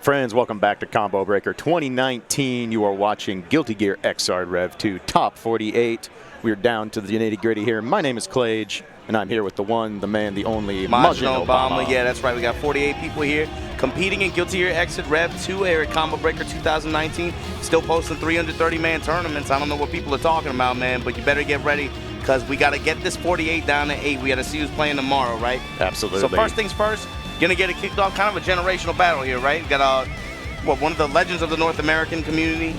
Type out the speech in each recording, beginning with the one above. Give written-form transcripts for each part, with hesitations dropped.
Friends, welcome back to Combo Breaker 2019. You are watching GGXrd Rev2 Top 48. We're down to the nitty-gritty here. My name is Clage, and I'm here with the one, the man, the only, Majin Obama. Yeah, that's right. We got 48 people here competing in GGXrd Rev2 here at Combo Breaker 2019. Still posting 330-man tournaments. I don't know what people are talking about, man, but you better get ready because we got to get this 48 down to 8. We got to see who's playing tomorrow, right? Absolutely. So first things first, gonna get it kicked off, kind of a generational battle here, right? Got one of the legends of the North American community.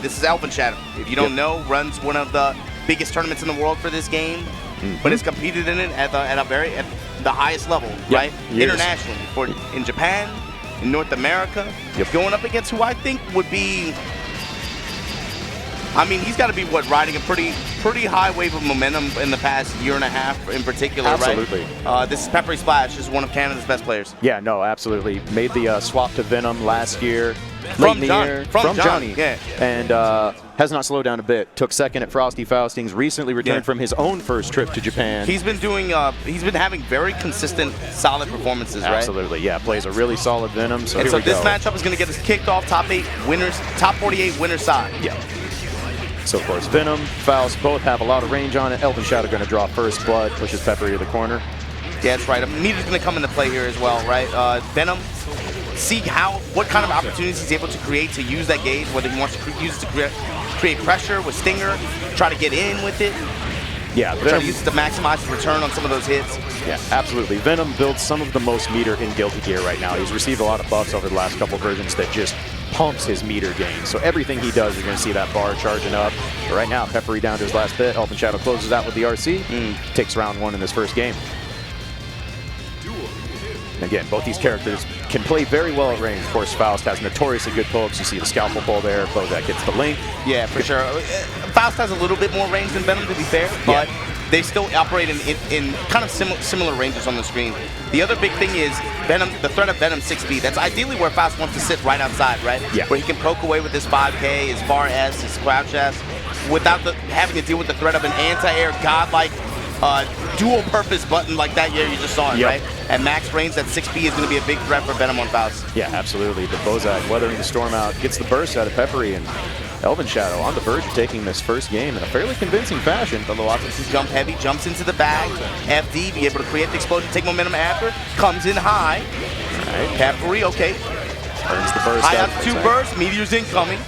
This is ElvenShadow. If you don't know, runs one of the biggest tournaments in the world for this game, but has competed in it at the highest level, right? Internationally, in Japan, in North America, going up against who I think would be. I mean, he's got to be riding a pretty high wave of momentum in the past year and a half, in particular, absolutely. Right? This is PepperySplash. This is one of Canada's best players. Yeah, no, absolutely. Made the swap to Venom last year. From Johnny. Yeah. And has not slowed down a bit. Took second at Frosty Faustings. Recently returned from his own first trip to Japan. He's been doing. He's been having very consistent, solid performances. Absolutely, right? Yeah. Plays a really solid Venom. So and here we this go. matchup is going to get us kicked off top 48 winner side. Yeah. So, of course, Venom, Faust, both have a lot of range on it. ElvenShadow going to draw first blood, pushes Peppery to the corner. Yeah, that's right. Meter's going to come into play here as well, right? Venom, see what kind of opportunities he's able to create to use that gauge, whether he wants to use it to create pressure with Stinger, try to get in with it. Yeah, try to use it to maximize his return on some of those hits. Yeah, absolutely. Venom builds some of the most meter in Guilty Gear right now. He's received a lot of buffs over the last couple versions that just pumps his meter gain. So everything he does, you're going to see that bar charging up. But right now, Peppery down to his last bit. ElvenShadow closes out with the RC. Takes round one in this first game. And again, both these characters can play very well at range. Of course, Faust has notoriously good pokes. You see the scalpel pull there. Bozak gets the link. Yeah, for sure. Faust has a little bit more range than Venom, to be fair, but they still operate in kind of similar ranges on the screen. The other big thing is Venom, the threat of Venom 6B. That's ideally where Faust wants to sit right outside, right? Yeah. Where he can poke away with his 5K, his bar S, his crouch S, without having to deal with the threat of an anti-air godlike dual-purpose button like that. Yeah, you just saw it, right? At max range, that 6B is going to be a big threat for Venom on Faust. Yeah, absolutely. But Bozak weathering the storm out, gets the burst out of Peppery, and ElvenShadow on the verge of taking this first game in a fairly convincing fashion. The low offensive jump heavy, jumps into the bag. FD, be able to create the explosion, take momentum after, comes in high. Right. Peppery, okay. Turns the burst high altitude burst, meteor's incoming.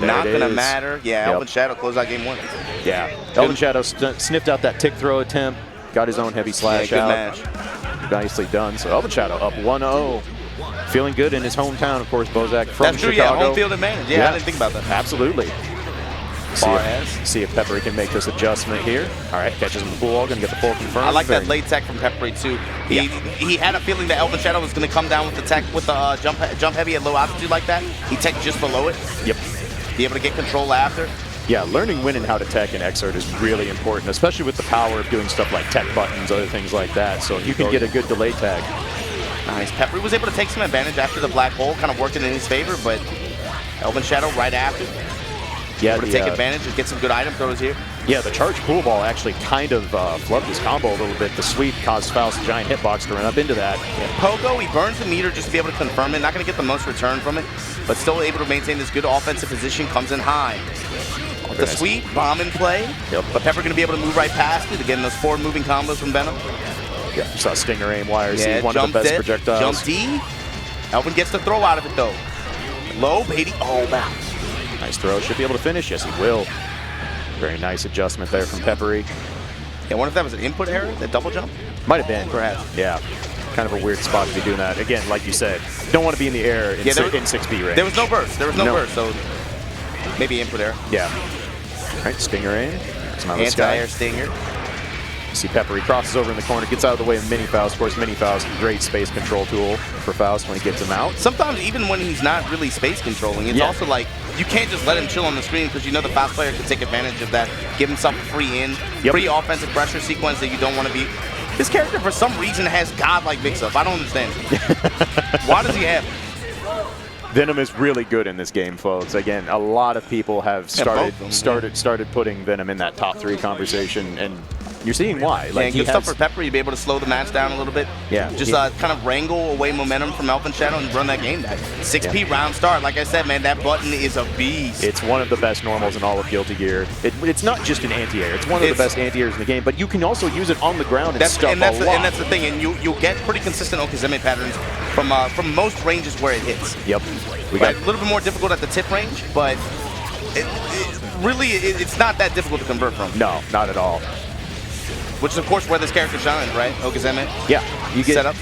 Not going to matter. Yeah, ElvenShadow closed out game one. Yeah, ElvenShadow sniffed out that tick throw attempt, got his own heavy slash out. Match. Nicely done. So ElvenShadow up 1-0. Feeling good in his hometown, of course, Bozak from That's true, Chicago. Yeah, home field advantage. Yeah, I didn't think about that. Absolutely. See if Peppery can make this adjustment here. All right, catches him the bull, going to get the full confirmed. I like that late tech from Peppery, too. He had a feeling that ElvenShadow was going to come down with the tech with the jump heavy at low altitude like that. He teched just below it. Yep. Be able to get control after. Yeah, learning when and how to tech in Xrd is really important, especially with the power of doing stuff like tech buttons, other things like that. So you can get a good delay tag. Nice. Peppery was able to take some advantage after the black hole, kind of working in his favor, but ElvenShadow right after. Yeah, able to take advantage and get some good item throws here. Yeah, the charge pool ball actually kind of flubbed his combo a little bit. The sweep caused Faust's giant hitbox to run up into that. Yeah. Pogo, he burns the meter just to be able to confirm it. Not going to get the most return from it, but still able to maintain this good offensive position. Comes in high. The sweep, bomb in play. Yep. But Pepper going to be able to move right past it. Again, those forward moving combos from Venom. Yeah, you saw Stinger aim wires. Yeah, one of the best projectiles. Jump D. Elvin gets the throw out of it though. Low, Beatty. Oh, wow. Nice throw. Should be able to finish. Yes, he will. Very nice adjustment there from Peppery. Yeah, I wonder if that was an input error, that double jump? Might have been. Perhaps. Yeah. Kind of a weird spot to be doing that. Again, like you said, don't want to be in the air in 6B range. There was no burst. There was no burst, so maybe input error. Yeah. All right, Stinger aim. Anti-air Stinger. See Peppery crosses over in the corner, gets out of the way of Mini Faust. Of course, Mini Faust, great space control tool for Faust when he gets him out. Sometimes even when he's not really space controlling, it's also like you can't just let him chill on the screen because you know the Faust player can take advantage of that, give himself a free in, free offensive pressure sequence that you don't want to be. This character, for some reason, has godlike mix-up. I don't understand. Why does he have it? Venom is really good in this game, folks. Again, a lot of people have started putting Venom in that top 3 conversation, and You're seeing why. Like, good stuff for Peppery to be able to slow the match down a little bit. Yeah. Just kind of wrangle away momentum from ElvenShadow and run that game back. 6P round start. Like I said, man, that button is a beast. It's one of the best normals in all of Guilty Gear. It's not just an anti-air. It's one of the best anti-airs in the game, but you can also use it on the ground and stuff and that's the thing. And you'll get pretty consistent Okazeme patterns from most ranges where it hits. Yep. We got a little bit more difficult at the tip range, but it's not that difficult to convert from. No, not at all. Which is, of course, where this character shines, right? Okazeme? Yeah. You get set up.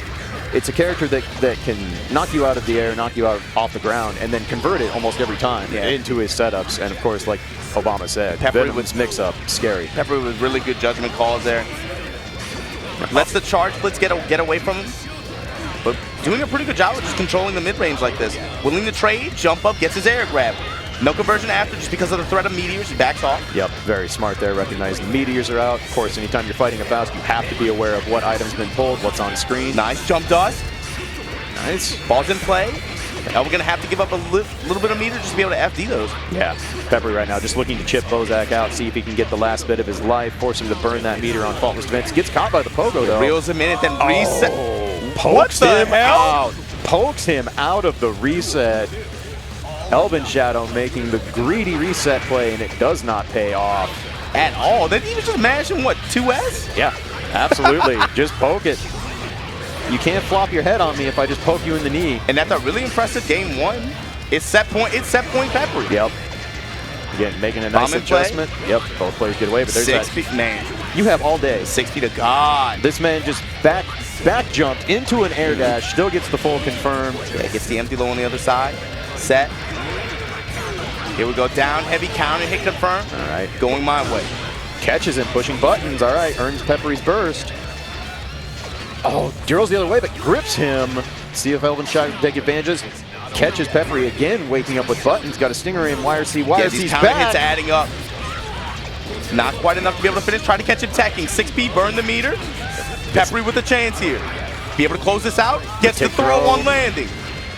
It's a character that can knock you out of the air, knock you out off the ground, and then convert it almost every time into his setups. And, of course, like Obama said, Venom's mix-up, scary. Peppery with really good judgment calls there. Lets the charge blitz get away from him. But doing a pretty good job of just controlling the mid-range like this. Willing to trade, jump up, gets his air grab. No conversion after, just because of the threat of meteors, he backs off. Yep, very smart there, recognizing the meteors are out. Of course, anytime you're fighting a Faust, you have to be aware of what item's been pulled, what's on screen. Nice jump dust. Nice. Ball's in play. Now we're going to have to give up a little bit of meter just to be able to FD those. Yeah, Peppery right now just looking to chip Bozak out, see if he can get the last bit of his life, force him to burn that meter on Faultless Defense. Gets caught by the Pogo, though. Reels him in and then reset. Pokes him out. Pokes him out of the reset. ElvenShadow making the greedy reset play, and it does not pay off at all. Did he even just mash him, what, 2S? Yeah, absolutely. Just poke it. You can't flop your head on me if I just poke you in the knee. And that's a really impressive game one. It's set point Peppery. Yep. Again, making a nice adjustment. Yep, both players get away, but there's 6 feet, man. You have all day. 6 feet of God. This man just back jumped into an air dash, still gets the full confirm. Yeah, gets the empty low on the other side. Set. Here we go, down, heavy counter, hit confirm. All right. Going my way. Catches him, pushing buttons. All right, earns Peppery's burst. Oh, drills the other way, but grips him. See if ElvenShadow can take advantages. Catches Peppery again, waking up with buttons. Got a stinger in, YRC. YRC's back. Hits adding up. Not quite enough to be able to finish. Try to catch him tacking. 6P, burn the meter. Peppery with a chance here. Be able to close this out. Gets the throw on landing.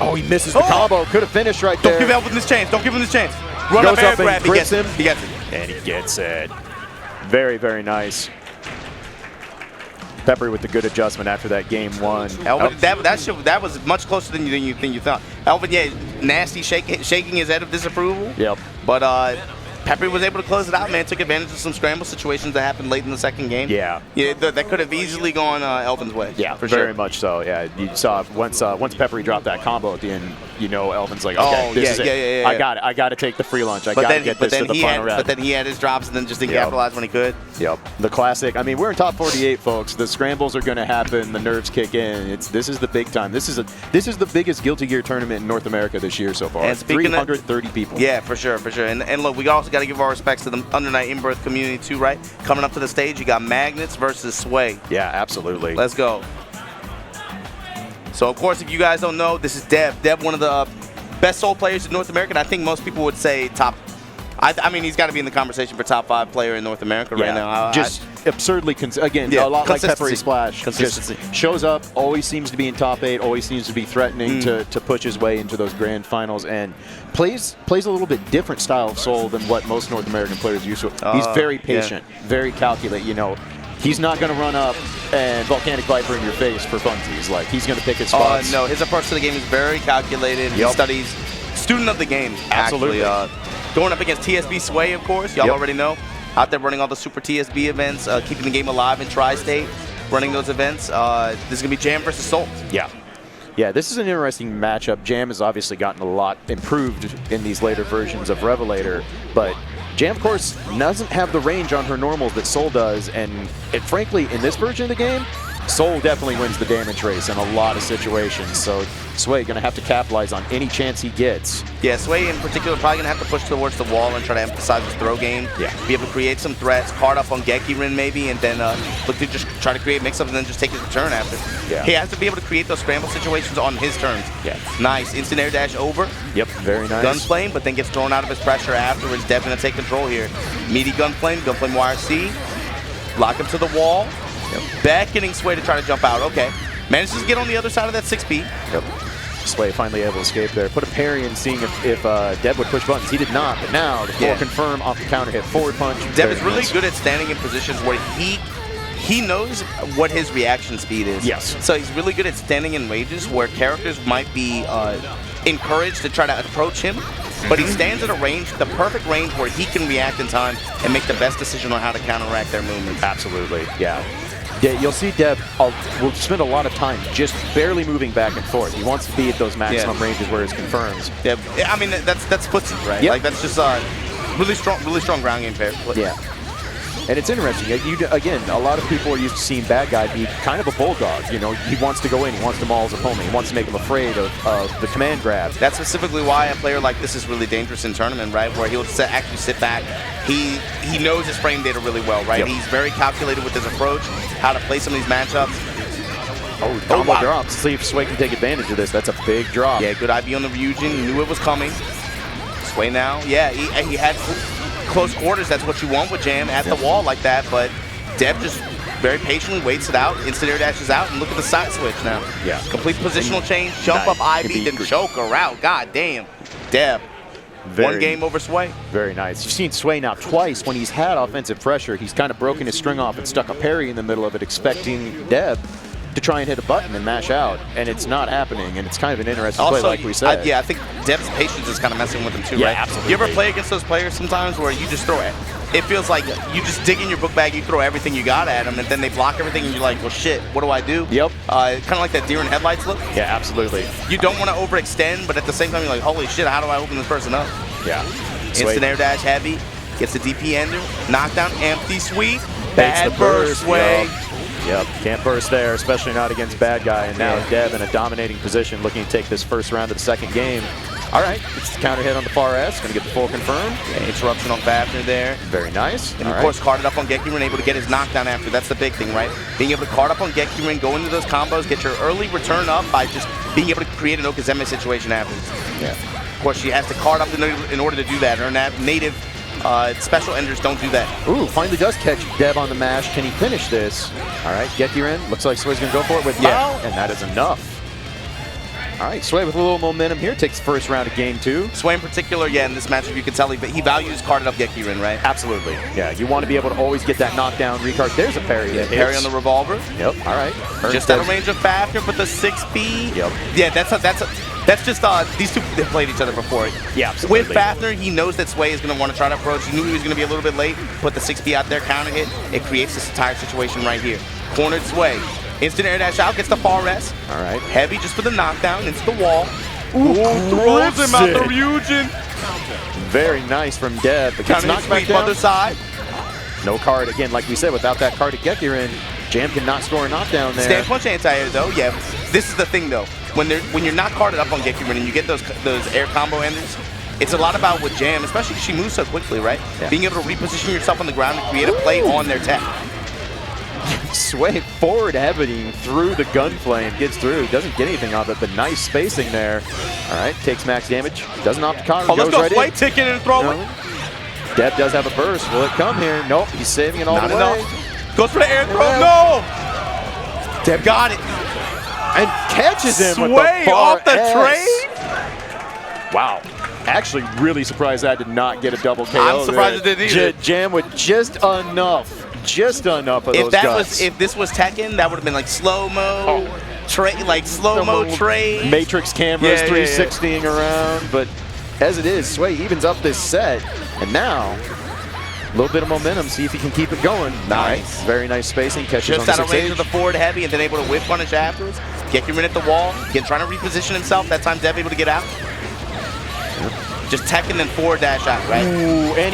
Oh, he misses the combo. Could have finished right there. Don't give Elvin this chance. Don't give him this chance. Run up air grab. He gets him. He gets it. And he gets it. Very, very nice. Peppery with the good adjustment after that game one. Elvin, that was much closer than you thought. Elvin, yeah, nasty shaking his head of disapproval. Yep. But Peppery was able to close it out, man. Took advantage of some scramble situations that happened late in the second game. Yeah. Yeah, that could have easily gone Elvin's way. Yeah, for very much so. Yeah, you saw once Peppery dropped that combo at the end, you know Elvin's like, okay, this is it. I got it. I got to take the free lunch. I got to get this to the final round. But then he had his drops and then just didn't capitalize when he could. Yep. The classic. I mean, we're in top 48, folks. The scrambles are going to happen. The nerves kick in. This is the big time. This is the biggest Guilty Gear tournament in North America this year so far. And 330 people. Yeah, for sure, for sure. And look, we also got to give our respects to the Under Night in-birth community too, right? Coming up to the stage, you got Magnets versus Sway. Yeah, absolutely. Let's go. So, of course, if you guys don't know, this is Dev. Dev, one of the best Soul players in North America. I think most people would say top. I mean, he's got to be in the conversation for top 5 player in North America right now. Just absurdly, again, a lot like PepperySplash. Consistency. Shows up, always seems to be in top 8, always seems to be threatening to push his way into those grand finals, and plays a little bit different style of Soul than what most North American players used to. He's very patient, very calculate. You know, he's not going to run up and Volcanic Viper in your face for funsies. Like, he's going to pick his spots. No, his approach to the game is very calculated. He studies, student of the game. Absolutely. Actually, going up against TSB Sway, of course. Y'all already know. Out there running all the Super TSB events, keeping the game alive in Tri-State, running those events. This is going to be Jam versus Soul. Yeah. Yeah, this is an interesting matchup. Jam has obviously gotten a lot improved in these later versions of Revelator, but Jam, of course, doesn't have the range on her normals that Soul does, and frankly, in this version of the game, Soul definitely wins the damage race in a lot of situations, so Sway going to have to capitalize on any chance he gets. Yeah, Sway in particular probably going to have to push towards the wall and try to emphasize his throw game. Yeah. Be able to create some threats, card up on Gekirin maybe, and then look to just try to create mix-ups and then just take his return after. Yeah. He has to be able to create those scramble situations on his terms. Yeah. Nice. Instant air dash over. Yep, very nice. Gunflame, but then gets thrown out of his pressure afterwards. Dev going to take control here. Meaty Gunflame YRC. Lock him to the wall. Beckoning Sway to try to jump out. Okay. Manages to get on the other side of that 6P. Yep. Sway finally able to escape there. Put a parry in, seeing if Dev would push buttons. He did not, but now the full confirm off the counter hit. Forward punch. Dev is really good at standing in positions where he he knows what his reaction speed is. Yes. So he's really good at standing in ranges where characters might be encouraged to try to approach him, but he stands at a range, the perfect range where he can react in time and make the best decision on how to counteract their movements. Absolutely, yeah. You'll see Deb will spend a lot of time just barely moving back and forth. He wants to be at those maximum ranges where it's confirms. Yeah, I mean, that's footsie, right? Yep. Like, that's just really strong ground game pair. Yeah. And it's interesting. Again, a lot of people are used to seeing Badguy be kind of a bulldog. You know, he wants to go in, he wants to maul his opponent, he wants to make him afraid of the command grab. That's specifically why a player like this is really dangerous in tournament, right? Where he'll actually sit back. He knows his frame data really well, right? Yep. He's very calculated with his approach, how to play some of these matchups. Oh, combo drops. See if Sway can take advantage of this. That's a big drop. Yeah, good IB on the Ryujin. He knew it was coming. Sway now. Yeah, he had close quarters. That's what you want with Jam at the wall like that, but Deb just very patiently waits it out, instant air dashes out, and look at the side switch now. Yeah. Complete positional change, jump up IB, then choke her out. God damn. Deb. One game over Sway. Very nice. You've seen Sway now twice when he's had offensive pressure. He's kind of broken his string off and stuck a parry in the middle of it, expecting Deb to try and hit a button and mash out, and it's not happening, and it's kind of an interesting play, like we said. Yeah, I think Deb's patience is kind of messing with him too, yeah, right? Absolutely. You ever play against those players sometimes where you just throw it? It feels like you just dig in your book bag, you throw everything you got at them, and then they block everything, and you're like, well, shit, what do I do? Yep. Kind of like that deer in headlights look. Yeah, absolutely. You don't want to overextend, but at the same time, you're like, holy shit, how do I open this person up? Yeah. Instant air dash heavy, gets the DP ender, knockdown, empty sweep, bad burst, Sway. Yep, can't burst there, especially not against Badguy. And now Deb in a dominating position, looking to take this first round of the second game. All right, it's the counter hit on the far S, going to get the full confirmed. Yeah, interruption on Fafner there. Very nice. And of course, carded up on Gekirin, able to get his knockdown after. That's the big thing, right? Being able to card up on Gekirin, go into those combos, get your early return up by just being able to create an Okazeme situation after. Yeah. Of course, she has to card up in order to do that. Her native special enders don't do that. Ooh, finally does catch Deb on the mash. Can he finish this? All right, Gekirin. Looks like Sway's going to go for it with Mao, and that is enough. All right, Sway with a little momentum here takes the first round of game 2. Sway in particular, in this matchup, you can tell he values carded up Gekirin, right? Absolutely. Yeah, you want to be able to always get that knockdown recard. There's a parry. Yeah, parry on the revolver. Yep. All right. Just out of range of Fafner, but the 6B. Yep. Yeah, that's just these two have played each other before. Yeah, absolutely. With Fafner, he knows that Sway is going to want to try to approach. He knew he was going to be a little bit late. Put the 6B out there, counter hit. It creates this entire situation right here. Cornered Sway. Instant air dash out, gets the far S. All right. Heavy just for the knockdown into the wall. Ooh, throws him out the Ryujin. Very nice from Deb. Counter hit sweep other side. No card. Again, like we said, without that card to Gekirin, Jam cannot score a knockdown there. Stand punch anti-air though, yeah. This is the thing though. When you're not carded up on Gekirin and you get those air combo enders, it's a lot about with Jam, especially because she moves so quickly, right? Yeah. Being able to reposition yourself on the ground and create a play on their tech. Sway forward heavy through the GunFrame, gets through, doesn't get anything off it, but nice spacing there. All right, takes max damage, doesn't opt to counter, goes right in. Sway ticket and throw it. Deb does have a burst. Will it come here? Nope, he's saving it all the way. Goes for the air throw, no! Deb got it. And catches him with Sway the far off the S. trade? Wow. Actually, really surprised that did not get a double KO. I'm surprised it didn't either. Jam with just enough of those guts. If this was Tekken, that would have been like slow-mo, slow-mo trade. Matrix cameras 360ing around, but as it is, Sway evens up this set, and now a little bit of momentum, see if he can keep it going. Nice. Very nice spacing, catches just on the out of range of the forward heavy and then able to whip punish afterwards. Gekirin at the wall, again trying to reposition himself, that time Deb able to get out. Just tech and then forward dash out, right? Ooh, and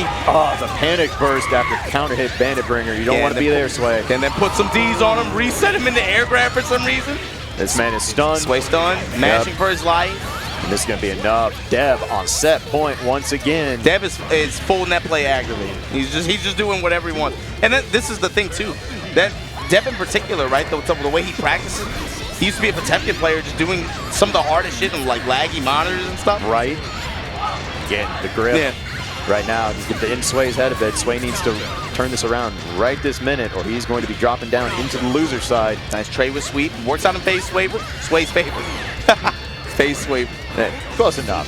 the panic burst after counter hit Bandit Bringer. You don't want to be there, Sway. And then put some Ds on him, reset him into air grab for some reason. This man is stunned. Sway stunned, mashing for his life. And this is going to be enough. Deb on set point once again. Deb is full net play aggravating. He's just doing whatever he wants. And this is the thing too. That Deb in particular, right? The way he practices, he used to be a Potemkin player, just doing some of the hardest shit and like laggy monitors and stuff. Right. Again, the grip. Yeah. Right now, he's get the in Sway's head a bit. Sway needs to turn this around right this minute, or he's going to be dropping down into the loser side. Nice trade with sweep. Works out in phase swaver. Sway's favorite. Phase swaver. Hey, close enough.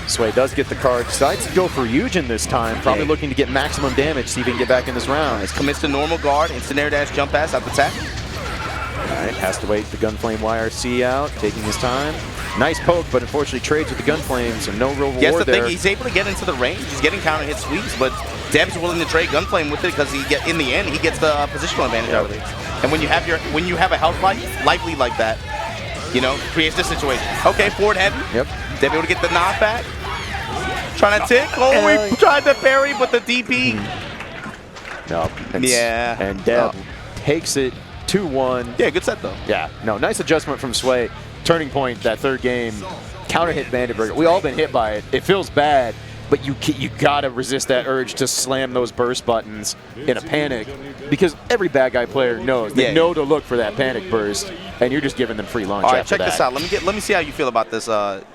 Sway does get the card, decides to go for Eugen this time, probably looking to get maximum damage, see if he can get back in this round. It's commits to normal guard, instant air dash, jump pass, out the attack. All right, has to wait the Gunflame YRC out, taking his time. Nice poke, but unfortunately trades with the Gunflame, so no real reward Yes, the there. thing, he's able to get into the range. He's getting counter hit sweeps, but Deb's willing to trade Gunflame with it because in the end he gets the positional advantage out of it. And when you have a health lively like that, you know, creates this situation. Okay, forward heavy. Yep. Deb able to get the knockback. Trying to tick. Oh, he tried to parry, but the DP. No. Yeah. And Deb takes it 2-1. Yeah, good set though. Yeah. No, nice adjustment from Sway. Turning point, that third game. Counter hit Bandit Burger. We all been hit by it. It feels bad, but you gotta resist that urge to slam those burst buttons in a panic, because every bad guy player knows they know to look for that panic burst, and you're just giving them free launch. All right, after check this out. Let me see how you feel about this,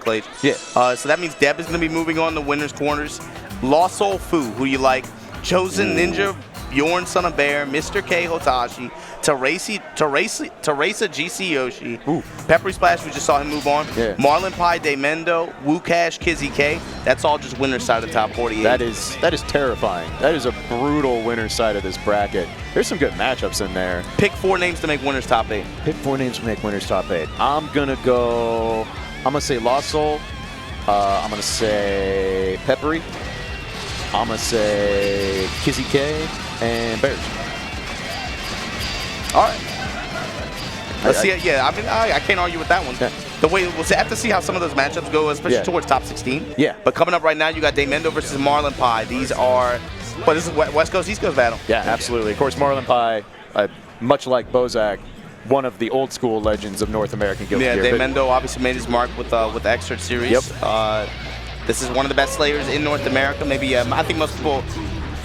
Clay. Yeah. So that means Deb is gonna be moving on to winners corners. LostSoul Fu, who you like? ChosenNinja, BjornSonofBear, Mr. K Hotashi, Teresa GC Yoshi, PepperySplash, we just saw him move on. Yeah. MarlinPie, daymendou, Woocash, Kizzie K. That's all just winner's side of the top 48. That is terrifying. That is a brutal winner's side of this bracket. There's some good matchups in there. Pick 4 names to make winners top 8. Pick 4 names to make winners top 8. I'm gonna say LostSoul. I'm gonna say Peppery. I'm gonna say Kizzie K and Bears. All right. Let's see it. Yeah, I mean, I can't argue with that one. Yeah. The way we'll have to see how some of those matchups go, especially towards top 16. Yeah. But coming up right now, you got daymendou versus MarlinPie. These are, well, this is West Coast East Coast battle. Yeah, absolutely. Of course, MarlinPie, much like Bozak, one of the old school legends of North American Guilty Gear. Yeah, daymendou obviously made his mark with the XRd series. Yep. This is one of the best slayers in North America. Maybe I think most people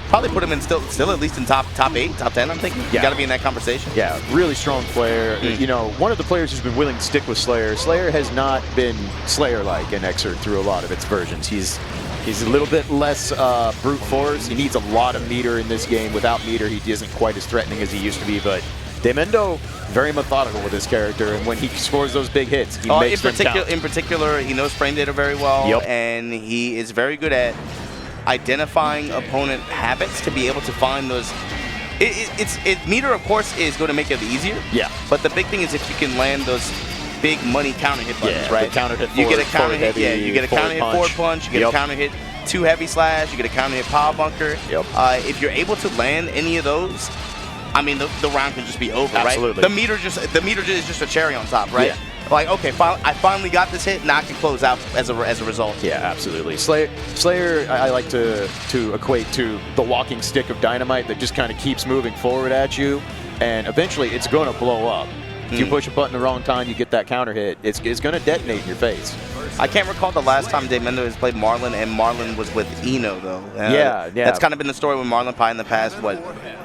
probably put him in still at least in top 8, top 10. I'm thinking. You got to be in that conversation. Yeah, really strong player. You know, one of the players who's been willing to stick with Slayer. Slayer has not been Slayer-like in XRd through a lot of its versions. He's a little bit less brute force. He needs a lot of meter in this game. Without meter, he isn't quite as threatening as he used to be. But daymendou, very methodical with his character, and when he scores those big hits, he makes them count. In particular, he knows frame data very well, and he is very good at identifying opponent habits to be able to find those. Meter, of course, is going to make it easier. Yeah. But the big thing is if you can land those big money counter hit buttons, right? Counter hit you forward, get a counter hit. heavy, You get a counter hit forward punch. You get a counter hit 2 heavy slash. You get a counter hit power bunker. If you're able to land any of those, I mean, the round can just be over, Absolutely. right? The meter is just a cherry on top, right? Yeah. Like, okay, I finally got this hit, now I can close out as a result. Yeah, absolutely. Slayer, I like to equate to the walking stick of dynamite that just kind of keeps moving forward at you, and eventually it's going to blow up. If you push a button the wrong time, you get that counter hit. It's going to detonate in your face. I can't recall the last time daymendou has played Marlin, and Marlin was with Eno, though. Yeah. That's kind of been the story with MarlinPie in the past,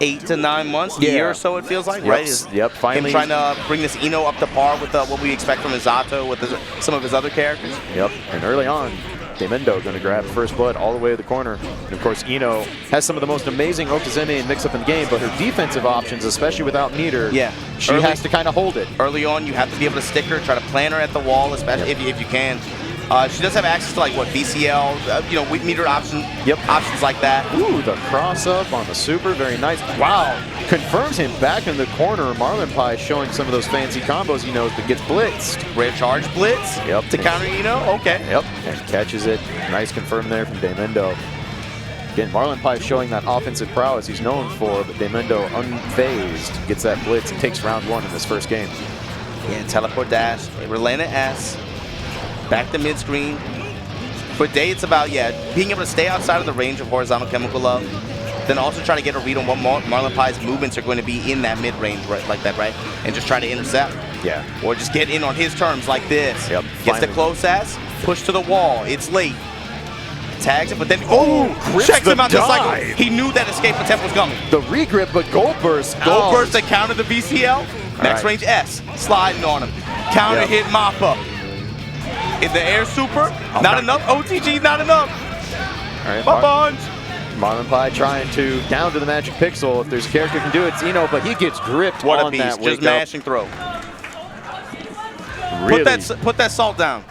8 to 9 months, a year or so it feels like, right? Finally. Him trying to bring this Eno up to par with what we expect from his Zato, with some of his other characters. Yep, and early on, daymendou going to grab first blood all the way to the corner. And of course, Eno has some of the most amazing Okazeme and mix-up in the game, but her defensive options, especially without meter, she has to kind of hold it. Early on, you have to be able to stick her, try to plant her at the wall, especially if you can. She does have access to, like, what, VCL, meter options like that. Ooh, the cross-up on the super, very nice. Wow, confirms him back in the corner. MarlinPie showing some of those fancy combos he knows, but gets blitzed. Rare charge blitz to counter Eno, okay. Yep, and catches it. Nice confirm there from daymendou. Again, MarlinPie showing that offensive prowess he's known for, but daymendou unfazed, gets that blitz and takes round 1 in this first game. Yeah, teleport dash, Relena S. Back to mid-screen. For Day, it's about, being able to stay outside of the range of horizontal chemical love, then also try to get a read on what MarlinPie's movements are going to be in that mid-range, right, like that, right? And just try to intercept. Yeah. Or just get in on his terms like this. Yep. Gets the close ass, push to the wall. It's late. Tags it, but then, checks him out just like he knew that escape attempt was coming. The regrip, but Gold Burst. Gold Burst that countered the VCL. Next range S, sliding on him. Counter hit Mappa. In the air super, not enough. OTG, not enough. All right, bunch. MarlinPie trying to down to the magic pixel. If there's a character who can do it, it's Eno, but he gets gripped what on a beast. that Just mash and throw. Really? Put that salt down.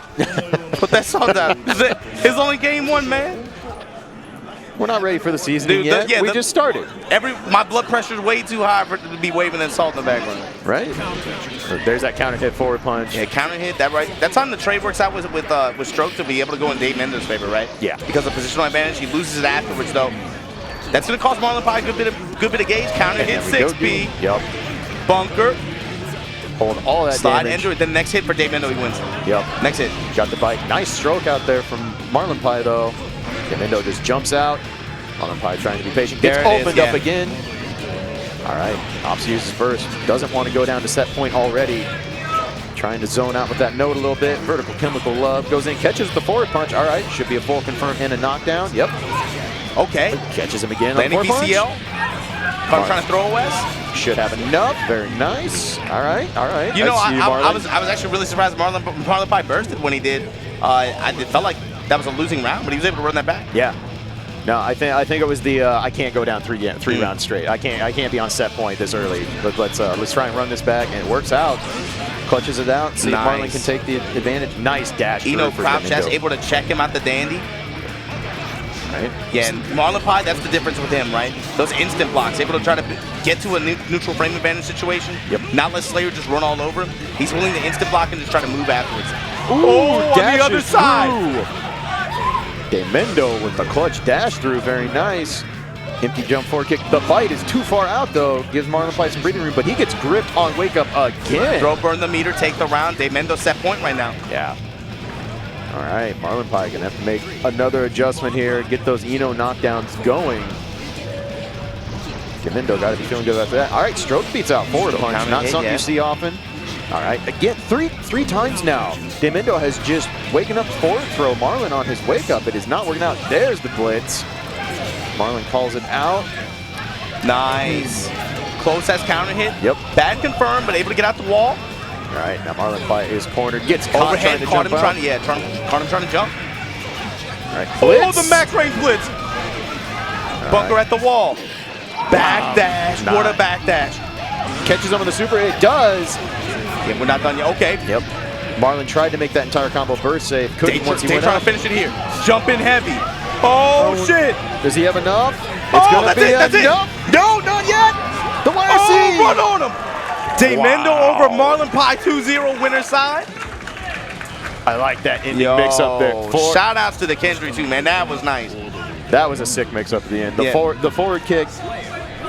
Put best salt battle. It's only game 1, man. We're not ready for the seasoning Dude, yet. We just started. My blood pressure's way too high for it to be waving that salt in the background. Right? There's that counter hit forward punch. Yeah, counter hit. That's on the trade works out with Stroke to be able to go in Daymendou's favor, right? Yeah. Because of positional advantage, he loses it afterwards though. That's gonna cost MarlinPie a good bit of gauge. Counter hit 6B. Yep. Bunker. Hold all that Slide damage. enter. Then next hit for Daymendou, he wins. Yep. Next hit. Got the bite. Nice stroke out there from MarlinPie though. Daymendou just jumps out. MarlinPie trying to be patient. Gets opened up again. All right. Ops uses burst. Doesn't want to go down to set point already. Trying to zone out with that note a little bit. Vertical chemical love. Goes in, catches the forward punch. All right. Should be a full confirm and a knockdown. Yep. Okay. Catches him again. Landing on the forward BCL. punch. I'm trying to throw a West. Should have enough. Very nice. All right. All right. You know, I was was actually really surprised MarlinPie bursted when he did. It felt like that was a losing round, but he was able to run that back. Yeah. No, I think it was the I can't go down three rounds straight. I can't be on set point this early. But let's try and run this back, and it works out. Clutches it out. See if Marlin can take the advantage. Nice dash. Crouch dash, able to check him out the dandy. Right. Yeah, and MarlinPie, that's the difference with him, right? Those instant blocks, able to try to get to a neutral frame advantage situation. Yep. Not let Slayer just run all over him. He's willing to instant block and just try to move afterwards. Ooh, on the other side. Daymendou with the clutch dash through, very nice. Empty jump forward kick. The bite is too far out though. Gives MarlinPie some breathing room, but he gets gripped on wake up again. Throw burn the meter, take the round. Daymendou set point right now. Yeah. All right, MarlinPie gonna have to make another adjustment here, get those Eno knockdowns going. Daymendou got to be feeling good after that. All right, stroke beats out forward punch, not something you see often. All right, again, three times now. Daymendou has just waken up forward throw Marlin on his wake up. It is not working out. There's the blitz. Marlin calls it out. Nice. Close has counter hit. Yep. Bad confirmed, but able to get out the wall. All right, now MarlinPie is cornered. Gets caught overhead, trying to jump out. Caught him trying to jump. All right, blitz. Oh, the max range blitz. Bunker at the wall. Back dash. Nah. What a back dash. Catches him with the super. It does. Yeah, we're not done yet. Okay. Yep. Marlin tried to make that entire combo burst save. Couldn't once he went trying up. to finish it here. Jump in heavy. Oh, shit. Does he have enough? It's gonna be enough. No, not yet. The YRC. Run on him. Daymendou over MarlinPie 2-0 winner side. I like that ending mix up there. Shout outs to the Kendry too, man. That was nice. That was a sick mix up at the end. The forward kick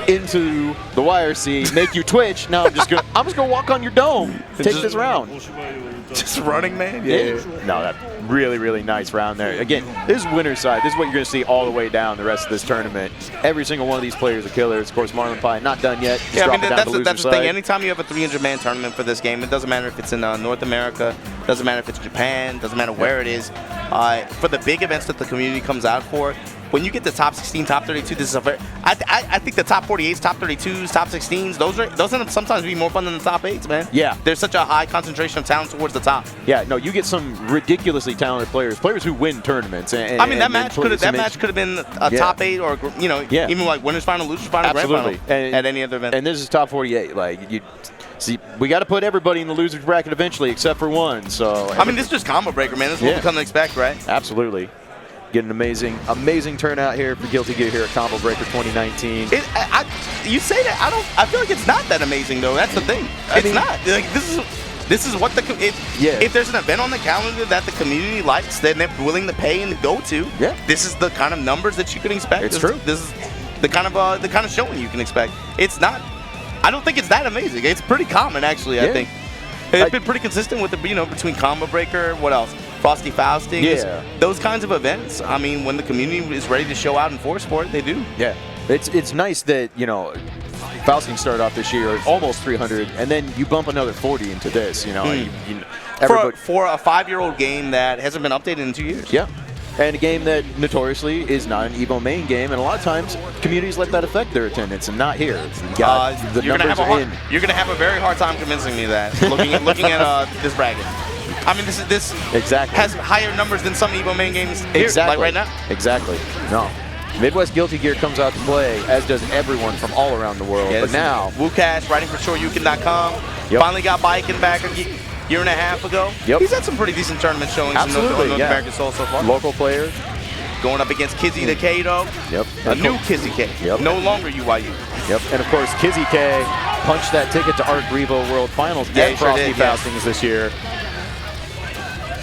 into the YRC, make you twitch. Now I'm just gonna walk on your dome. Take this round. Just running, man. Yeah. No, that really nice round there. Again, this is winner's side. This is what you're gonna see all the way down the rest of this tournament. Every single one of these players are killers. Of course, MarlinPie not done yet. Yeah, I mean that's the thing. Anytime you have a 300-man tournament for this game, it doesn't matter if it's in North America, doesn't matter if it's Japan, doesn't matter where it is. For the big events that the community comes out for, when you get the top 16, top 32, this is a very. I think the top 48s, top 32s, top 16s, those end up sometimes be more fun than the top 8s, man. Yeah. There's such a high concentration of talent towards the top. Yeah, no, you get some ridiculously talented players who win tournaments. And, I mean, that match could have been a top 8 or even like winners final, losers final, grand final at any other event. And this is top 48. Like you. See, we got to put everybody in the loser's bracket eventually, except for one. So I mean, this is just combo breaker, man. This is what we come to expect, right? Absolutely. Get an amazing turnout here for Guilty Gear here at Combo Breaker 2019. You say that, I feel like it's not that amazing though. That's the thing. It's not. Like this is what if there's an event on the calendar that the community likes, then they're willing to pay and go to. Yeah. This is the kind of numbers that you can expect. It's true. This is the kind of showing you can expect. It's not. I don't think it's that amazing. It's pretty common actually. I think it's been pretty consistent with the between Combo Breaker. What else? Frosty Fausting, those kinds of events. I mean, when the community is ready to show out in force for it, they do. Yeah, it's nice that Fausting started off this year at almost 300, and then you bump another 40 into this. For a 5-year-old game that hasn't been updated in 2 years. Yeah, and a game that notoriously is not an Evo main game, and a lot of times communities let that affect their attendance, and not here. You're gonna have a very hard time convincing me that looking at this bracket. I mean, this has higher numbers than some Evo main games here, like right now. Exactly. No. Midwest Guilty Gear comes out to play, as does everyone from all around the world. But now, Woocash, writing for ShoreYukin.com. Finally got Baiken back. year and a half ago. Yep. He's had some pretty decent tournament showings in North American Soul so far. Local player. Going up against Kizzie the K, though. Yep. A new Kizzie K. Yep. No longer UYU. Yep. And of course, Kizzie K punched that ticket to Arc Revo World Finals and Frosty Faustings this year.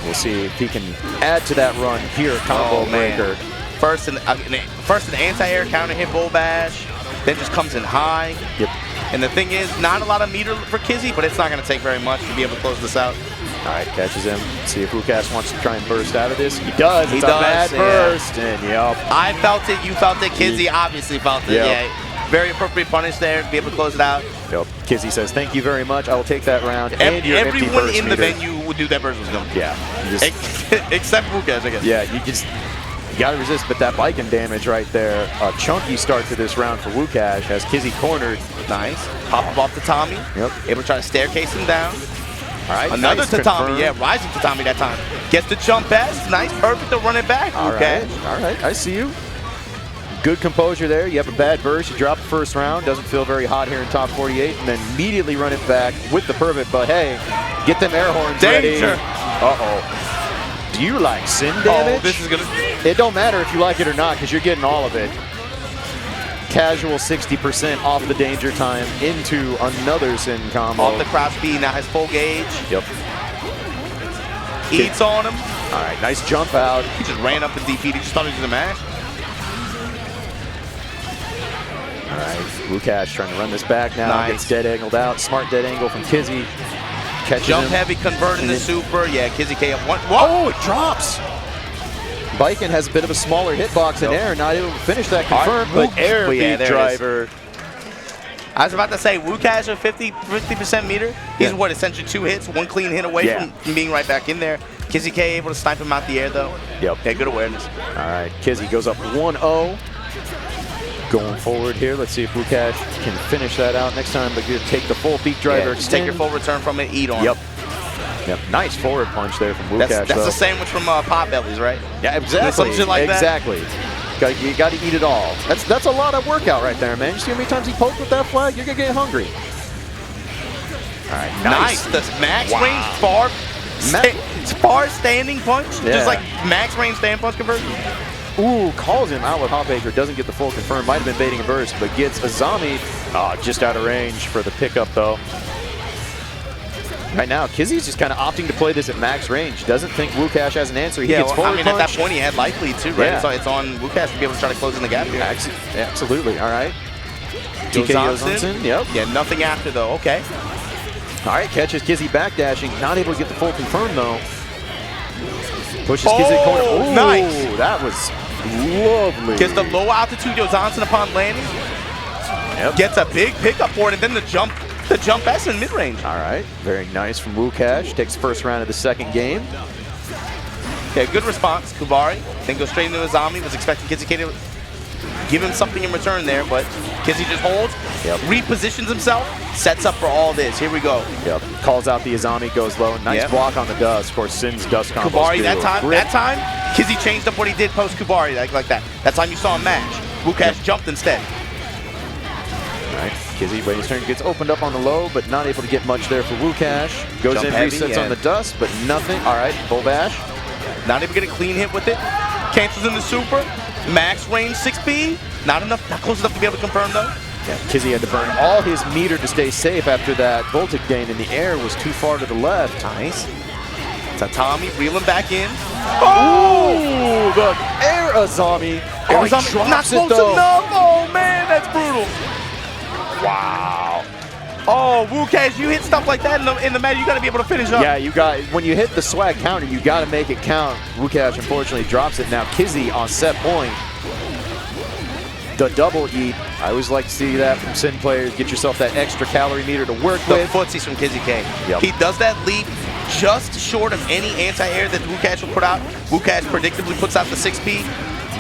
We'll see if he can add to that run here at Combo Breaker. First an anti-air counter hit bull bash, then just comes in high. Yep. And the thing is, not a lot of meter for Kizzie, but it's not going to take very much to be able to close this out. All right, catches him. See if Woocash wants to try and burst out of this. He does. He does. A bad burst. And yep. I felt it. You felt it. Kizzie obviously felt it. Yep. Yeah. Very appropriate punish there to be able to close it out. Yep. Kizzie says, "Thank you very much. I will take that round." And your everyone in the meter. venue would do that versus them. Yeah. Except Woocash, I guess. Yeah. You got to resist, but that Baiken damage right there. A chunky start to this round for Woocash. Has Kizzie cornered. Nice. Pop him off the Tommy. Yep. Able to try to staircase him down. All right. Another nice tatami, yeah, rising tatami that time. Gets the jump pass, nice, perfect to run it back. All right, I see you. Good composure there. You have a bad burst, you drop the first round, doesn't feel very hot here in top 48, and then immediately run it back with the perfect, but hey, get them air horns ready. Uh-oh. Do you like sin damage? Oh, this is gonna... It don't matter if you like it or not, because you're getting all of it. Casual 60% off the danger time into another sin combo. Off the crouch speed, now has full gauge. Yep. Eats on him. All right, nice jump out. He just ran up and DP'd. He just thought he was a mash. All right, Woocash trying to run this back now. Nice. Gets dead angled out. Smart dead angle from Kizzie. Catches Jump him. heavy, converting the super. Yeah, Kizzie K up one. Whoa! Oh, it drops. Baiken has a bit of a smaller hitbox in air, not able to finish that confirmed, but air beat driver. I was about to say, Woocash at 50% meter. He's what, essentially 2 hits, 1 clean hit away from being right back in there. Kizzie K able to snipe him out the air though. Yep. Yeah, good awareness. All right, Kizzie goes up 1-0. Going forward here, let's see if Woocash can finish that out next time, but you take the full beat driver. Just take your full return from it, eat on. Yep. Yep, nice forward punch there from Woocash. That's a sandwich from Potbellies, right? Yeah, exactly. Some shit like that. Exactly. You got to eat it all. That's a lot of workout right there, man. You see how many times he poked with that flag? You're gonna get hungry. All right, nice. The max range far standing punch, just like max range stand punch conversion. Ooh, calls him out with Hopbaker. Doesn't get the full confirm. Might have been baiting a burst, but gets Azami. Just out of range for the pickup though. Right now, Kizzie's just kind of opting to play this at max range. Doesn't think Woocash has an answer. He gets forward punch. At that point, he had life lead too, right? So it's on Woocash to be able to try to close in the gap here. Absolutely. All right. Johnson. Yep. Yeah, nothing after though. Okay. All right, catches Kizzie backdashing. Not able to get the full confirm though. Pushes Kizzie corner. Ooh, nice. That was lovely. Gets the low altitude Johnson upon landing. Yep. Gets a big pickup for it, and then the jump S in mid-range. All right, very nice from Woocash. Takes the first round of the second game. Okay, good response. Kubari then goes straight into Azami. Was expecting Kizzie K to give him something in return there, but Kizzie just holds, repositions himself, sets up for all this. Here we go. Yep. Calls out the Azami, goes low. Nice block on the dust. Of course, Sin's dust combos. Kubari that time, Kizzie changed up what he did post Kubari like that. That time you saw him mash. Woocash jumped instead. All right, Kizzie, waiting his turn, gets opened up on the low, but not able to get much there for Woocash. Goes in, resets on the dust, but nothing. All right, full bash. Not able to get a clean hit with it. Cancels in the super. Max range 6B. Not enough, not close enough to be able to confirm though. Yeah, Kizzie had to burn all his meter to stay safe after that voltage gain in the air was too far to the left. Nice. Tatami reeling back in. Oh, the air Azami. Oh, he's not close enough. Oh man, that's brutal. Wow. Oh, Woocash, you hit stuff like that in the match, you got to be able to finish up. Yeah, when you hit the swag counter, you got to make it count. Woocash unfortunately drops it. Now Kizzie on set point. The double eat. I always like to see that from Sin players. Get yourself that extra calorie meter to work with. The footsies from Kizzie K. Yep. He does that leap just short of any anti-air that Woocash will put out. Woocash predictably puts out the 6P.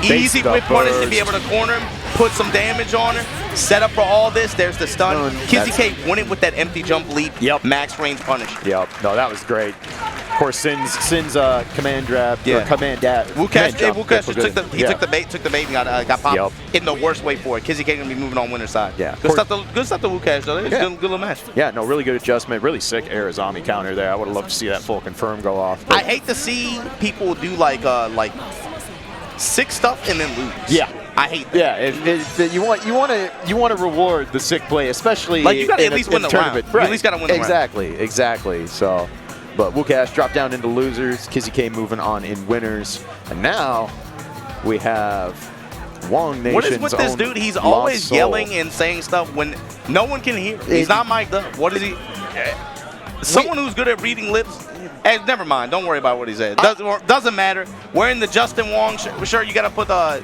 Easy whip punish to be able to corner him. put some damage on her, set up for all this. There's the stun. Kiske won it with that empty jump leap. Yep. Max range punish. Yep. No, that was great. Of course, Sin's command grab, Yeah. or command dash. Woocash jump, took the bait, and got popped in the worst way for it. Kiske gonna be moving on winner's side. Yeah. Good stuff to Woocash though. It's good little match. Yeah, no, really good adjustment. Really sick Arizami counter there. I would have loved to see that full confirm go off. I hate to see people do like sick stuff and then lose. Yeah. I hate that. Yeah, you want to reward the sick play, especially like you got to at least win the round. Right. You at least got to win the round. Exactly. So, but Woocash dropped down into losers. Kiske moving on in winners, and now we have JWONG Nation's What is with this dude? He's always LostSoul. yelling and saying stuff when no one can hear. He's not mic'd up. What is he? Someone who's good at reading lips. Hey, never mind. Don't worry about what he said. Doesn't matter. Wearing the Justin Wong shirt, you got to put the.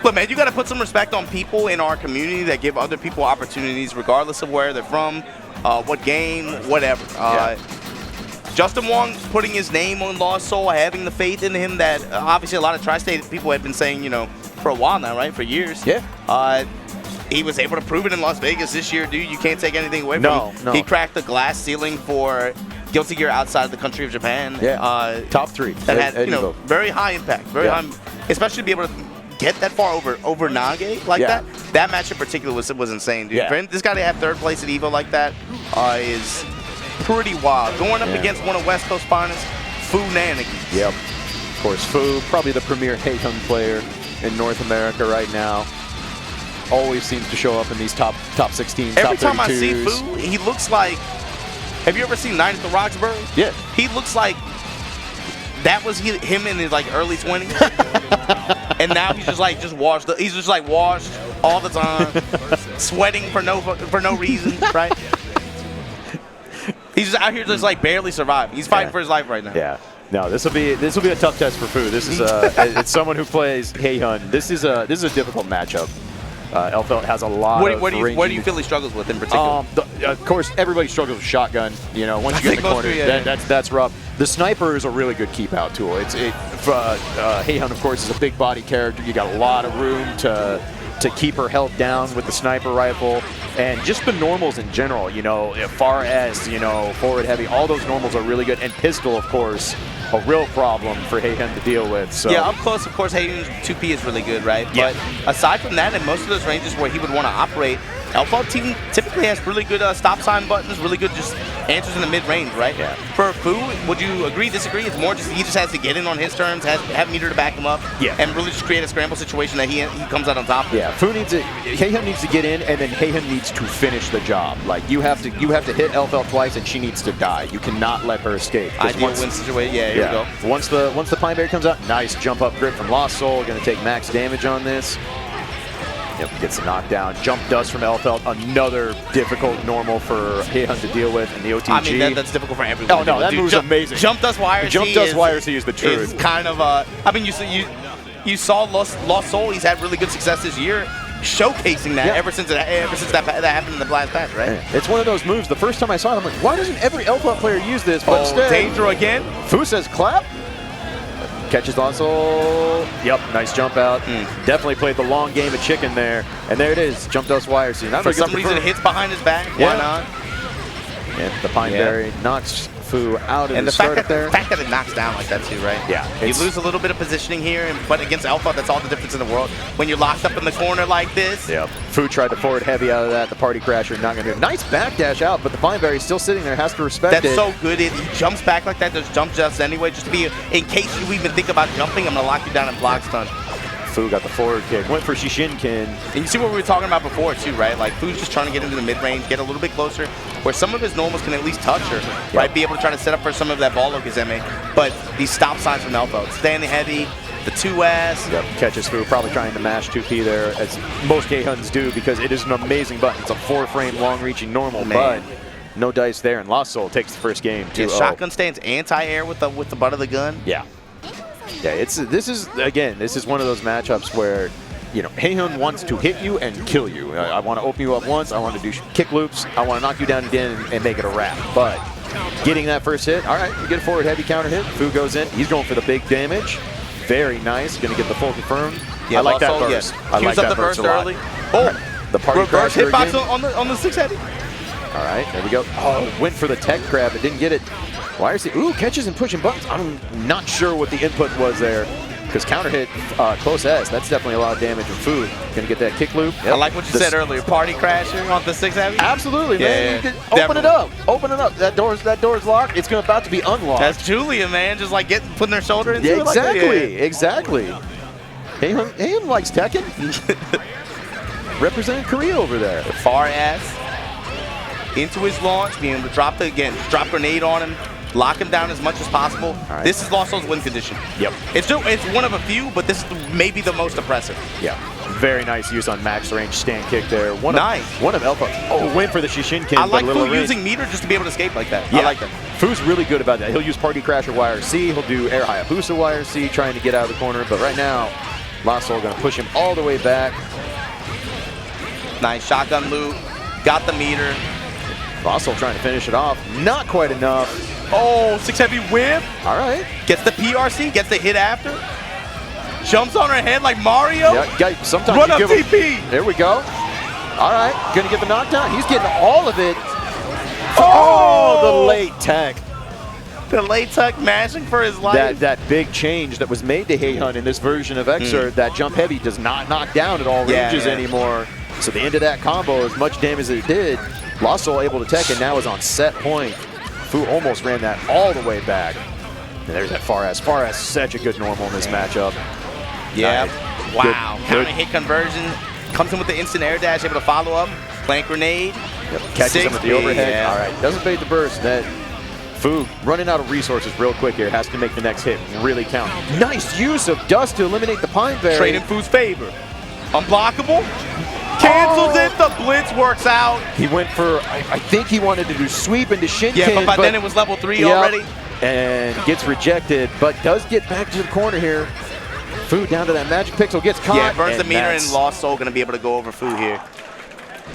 Look, man, you got to put some respect on people in our community that give other people opportunities, regardless of where they're from, what game, whatever. Justin Wong putting his name on LostSoul, having the faith in him that obviously a lot of Tri-State people have been saying, for a while now, right? For years. Yeah. He was able to prove it in Las Vegas this year, dude. You can't take anything away from him. No. He cracked the glass ceiling for Guilty Gear outside of the country of Japan. Yeah. Top 3. That had, very high impact. Very high, especially to be able to get that far over Nage like that. That match in particular was insane, dude. For this guy to have third place at EVO like that is pretty wild. Going up against one of West Coast finest, Funanigans. Yep. Of course, Fu, probably the premier Haehyun player in North America right now. Always seems to show up in these top 16, Every top 32s. time I see Fu, he looks like. Have you ever seen Night at the Roxbury? Yeah. He looks like that was him in his early 20s, and now he's just washed. He's just washed all the time, sweating for no reason, right? He's just out here just barely surviving. He's fighting for his life right now. Yeah. No, this will be a tough test for Fu. This is it's someone who plays Haehyun. This is a difficult matchup. Elphelt has a lot of what do you feel he struggles with in particular? Of course, everybody struggles with shotgun. Once you get in the corner, that's rough. The sniper is a really good keep out tool. Haehyun, of course, is a big body character. You got a lot of room to keep her health down with the sniper rifle, and just the normals in general. As far as forward heavy, all those normals are really good. And pistol, of course, a real problem for Haehyun to deal with. So yeah, up close, of course, Haehyun's 2P is really good, right? Yeah. But aside from that, in most of those ranges where he would want to operate, Elphelt team typically has really good stop sign buttons, really good just answers in the mid-range, right? Yeah. For Fu, would you agree, disagree? It's more just he just has to get in on his terms, have meter to back him up, and really just create a scramble situation that he comes out on top. Yeah, Haehyun needs to get in, and then Haehyun needs to finish the job. Like you have to hit Elphelt twice, and she needs to die. You cannot let her escape. Ideal win situation. Yeah, here we go. Once the Pine Berry comes out, nice jump up grip from LostSoul. Going to take max damage on this. Yep, gets a knockdown. Jump dust from Elphelt. Another difficult normal for Haehyun to deal with in the OTG. I mean, that's difficult for everyone. Oh, no, that move's amazing. Jump dust YRC. Jump dust YRC is the truth. It's kind of I mean, you saw LostSoul. He's had really good success this year, showcasing that ever since that happened in the last patch, right? Yeah. It's one of those moves. The first time I saw it, I'm like, why doesn't every Elphelt player use this? But instead, danger again. Fu says clap. Catches LostSoul. Yep, nice jump out. Definitely played the long game of chicken there. And there it is. Jump dust YRC. For some reason, it hits behind his back. Why not? And the Pine Berry knocks Fu out of the fact there. The fact that it knocks down like that too, right? Yeah. You lose a little bit of positioning here, but against Elphelt, that's all the difference in the world. When you're locked up in the corner like this. Yep. Fu tried to forward heavy out of that. The Party Crasher not going to do it. Nice backdash out, but the Pine Berry's still sitting there. Has to respect it. That's so good. He jumps back like that. There's jump just anyway, just to be, in case you even think about jumping, I'm going to lock you down and block stun. Fu got the forward kick. Went for Shishinkin. And you see what we were talking about before too, right? Like Fu's just trying to get into the mid-range, get a little bit closer, where some of his normals can at least touch her, right? Be able to try to set up for some of that ball Okazeme. But these stop signs from Elphelt, standing heavy, the 2S. Yep, catches Fu, probably trying to mash 2P there, as most Haehyuns do, because it is an amazing button. It's a 4-frame long-reaching normal, but no dice there, and LostSoul takes the first game 2-0. Shotgun stands anti-air with the butt of the gun. Yeah. Yeah, this is one of those matchups where, Haehyun wants to hit you and kill you. I want to open you up once. I want to do kick loops. I want to knock you down again and make it a wrap. But getting that first hit, all right, you get a forward heavy counter hit. Fu goes in. He's going for the big damage. Very nice. Going to get the full confirm. Yeah, I like that LostSoul, burst. yeah. I like Cues up that the burst burst a lot. early. Oh, The party reverse crasher hitbox again. on the 6 heavy. All right, there we go. Oh, went for the tech grab, but didn't get it. YRC, ooh, catches and pushing buttons. I'm not sure what the input was there, because counter hit close S. That's definitely a lot of damage with food. Gonna get that kick loop. Yep. I like what you said earlier. Party crasher on the 6 heavy. Absolutely, man. Yeah, Open it up. Open it up. That door's locked. It's about to be unlocked. That's Julia, man. Just like putting their shoulder into Yeah, it. Like that. exactly. Exactly. Haehyun likes Tekken. Representing Korea over there. Far ass into his launch, being able to drop grenade on him, lock him down as much as possible. Right. This is LostSoul's win condition. Yep. It's one of a few, but this is maybe the most impressive. Yeah. Very nice use on max range stand kick there. Nice. One of Elphelt. Oh, went for the Shishinkin. I like but a little Fu range. using meter just to be able to escape like that. Yeah. I like that. Fu's really good about that. He'll use Party Crasher YRC. He'll do Air Hayabusa YRC, trying to get out of the corner. But right now, LostSoul going to push him all the way back. Nice shotgun loop. Got the meter. LostSoul trying to finish it off. Not quite enough. Oh, 6 heavy whip. All right. Gets the PRC. Gets the hit after. Jumps on her head like Mario. Yeah, sometimes Run you up give him- TP. There we go. All right. Going to get the knockdown. He's getting all of it. Oh, the late tech. The late tuck mashing for his life. That big change that was made to Haehyun in this version of Xrd, that jump heavy does not knock down at all ranges anymore. So the end of that combo, as much damage as it did, LostSoul able to tech and now is on set point. Fu almost ran that all the way back. And there's that far ass. Far ass, such a good normal in this matchup. Yeah. Nice. Wow. Good. Counter hit conversion. Comes in with the instant air dash, able to follow up. Plant grenade. Yep. Catches him with the overhead. Yeah. All right. Doesn't bait the burst. That Fu running out of resources real quick here. Has to make the next hit really count. Nice use of dust to eliminate the Pine Berry. Trade in Fu's favor. Unblockable. Cancels it. The blitz works out. He went for, I think he wanted to do sweep into Shinken. Yeah, but by then it was level 3 Yep. already. And gets rejected, but does get back to the corner here. Fu down to that magic pixel, gets caught. Yeah, burns the meter, and that's- LostSoul going to be able to go over Fu here.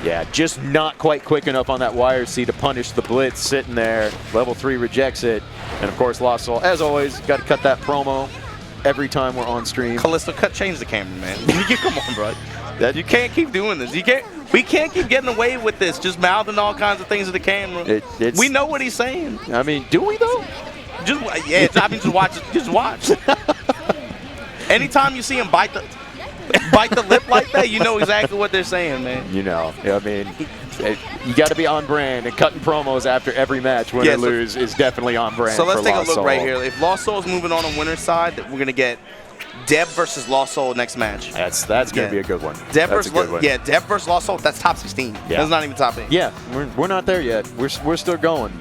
Yeah, just not quite quick enough on that YRC to punish the blitz sitting there. Level 3 rejects it. And of course, LostSoul, as always, got to cut that promo every time we're on stream. Callisto, change the camera, man. Come on, bro. You can't keep doing this. We can't keep getting away with this, just mouthing all kinds of things to the camera. We know what he's saying. I mean, do we though? Just watch. Just watch. Anytime you see him bite the lip like that, you know exactly what they're saying, man. You know, I mean, you got to be on brand, and cutting promos after every match, win or lose, is definitely on brand. So let's for take a look LostSoul. right here. If LostSoul is moving on winner's side, we're gonna get Deb versus LostSoul next match. That's gonna be a good one. Deb That's versus a good one. Deb versus LostSoul. That's top 16. Yeah. That's not even top 8. Yeah, we're not there yet. We're still going.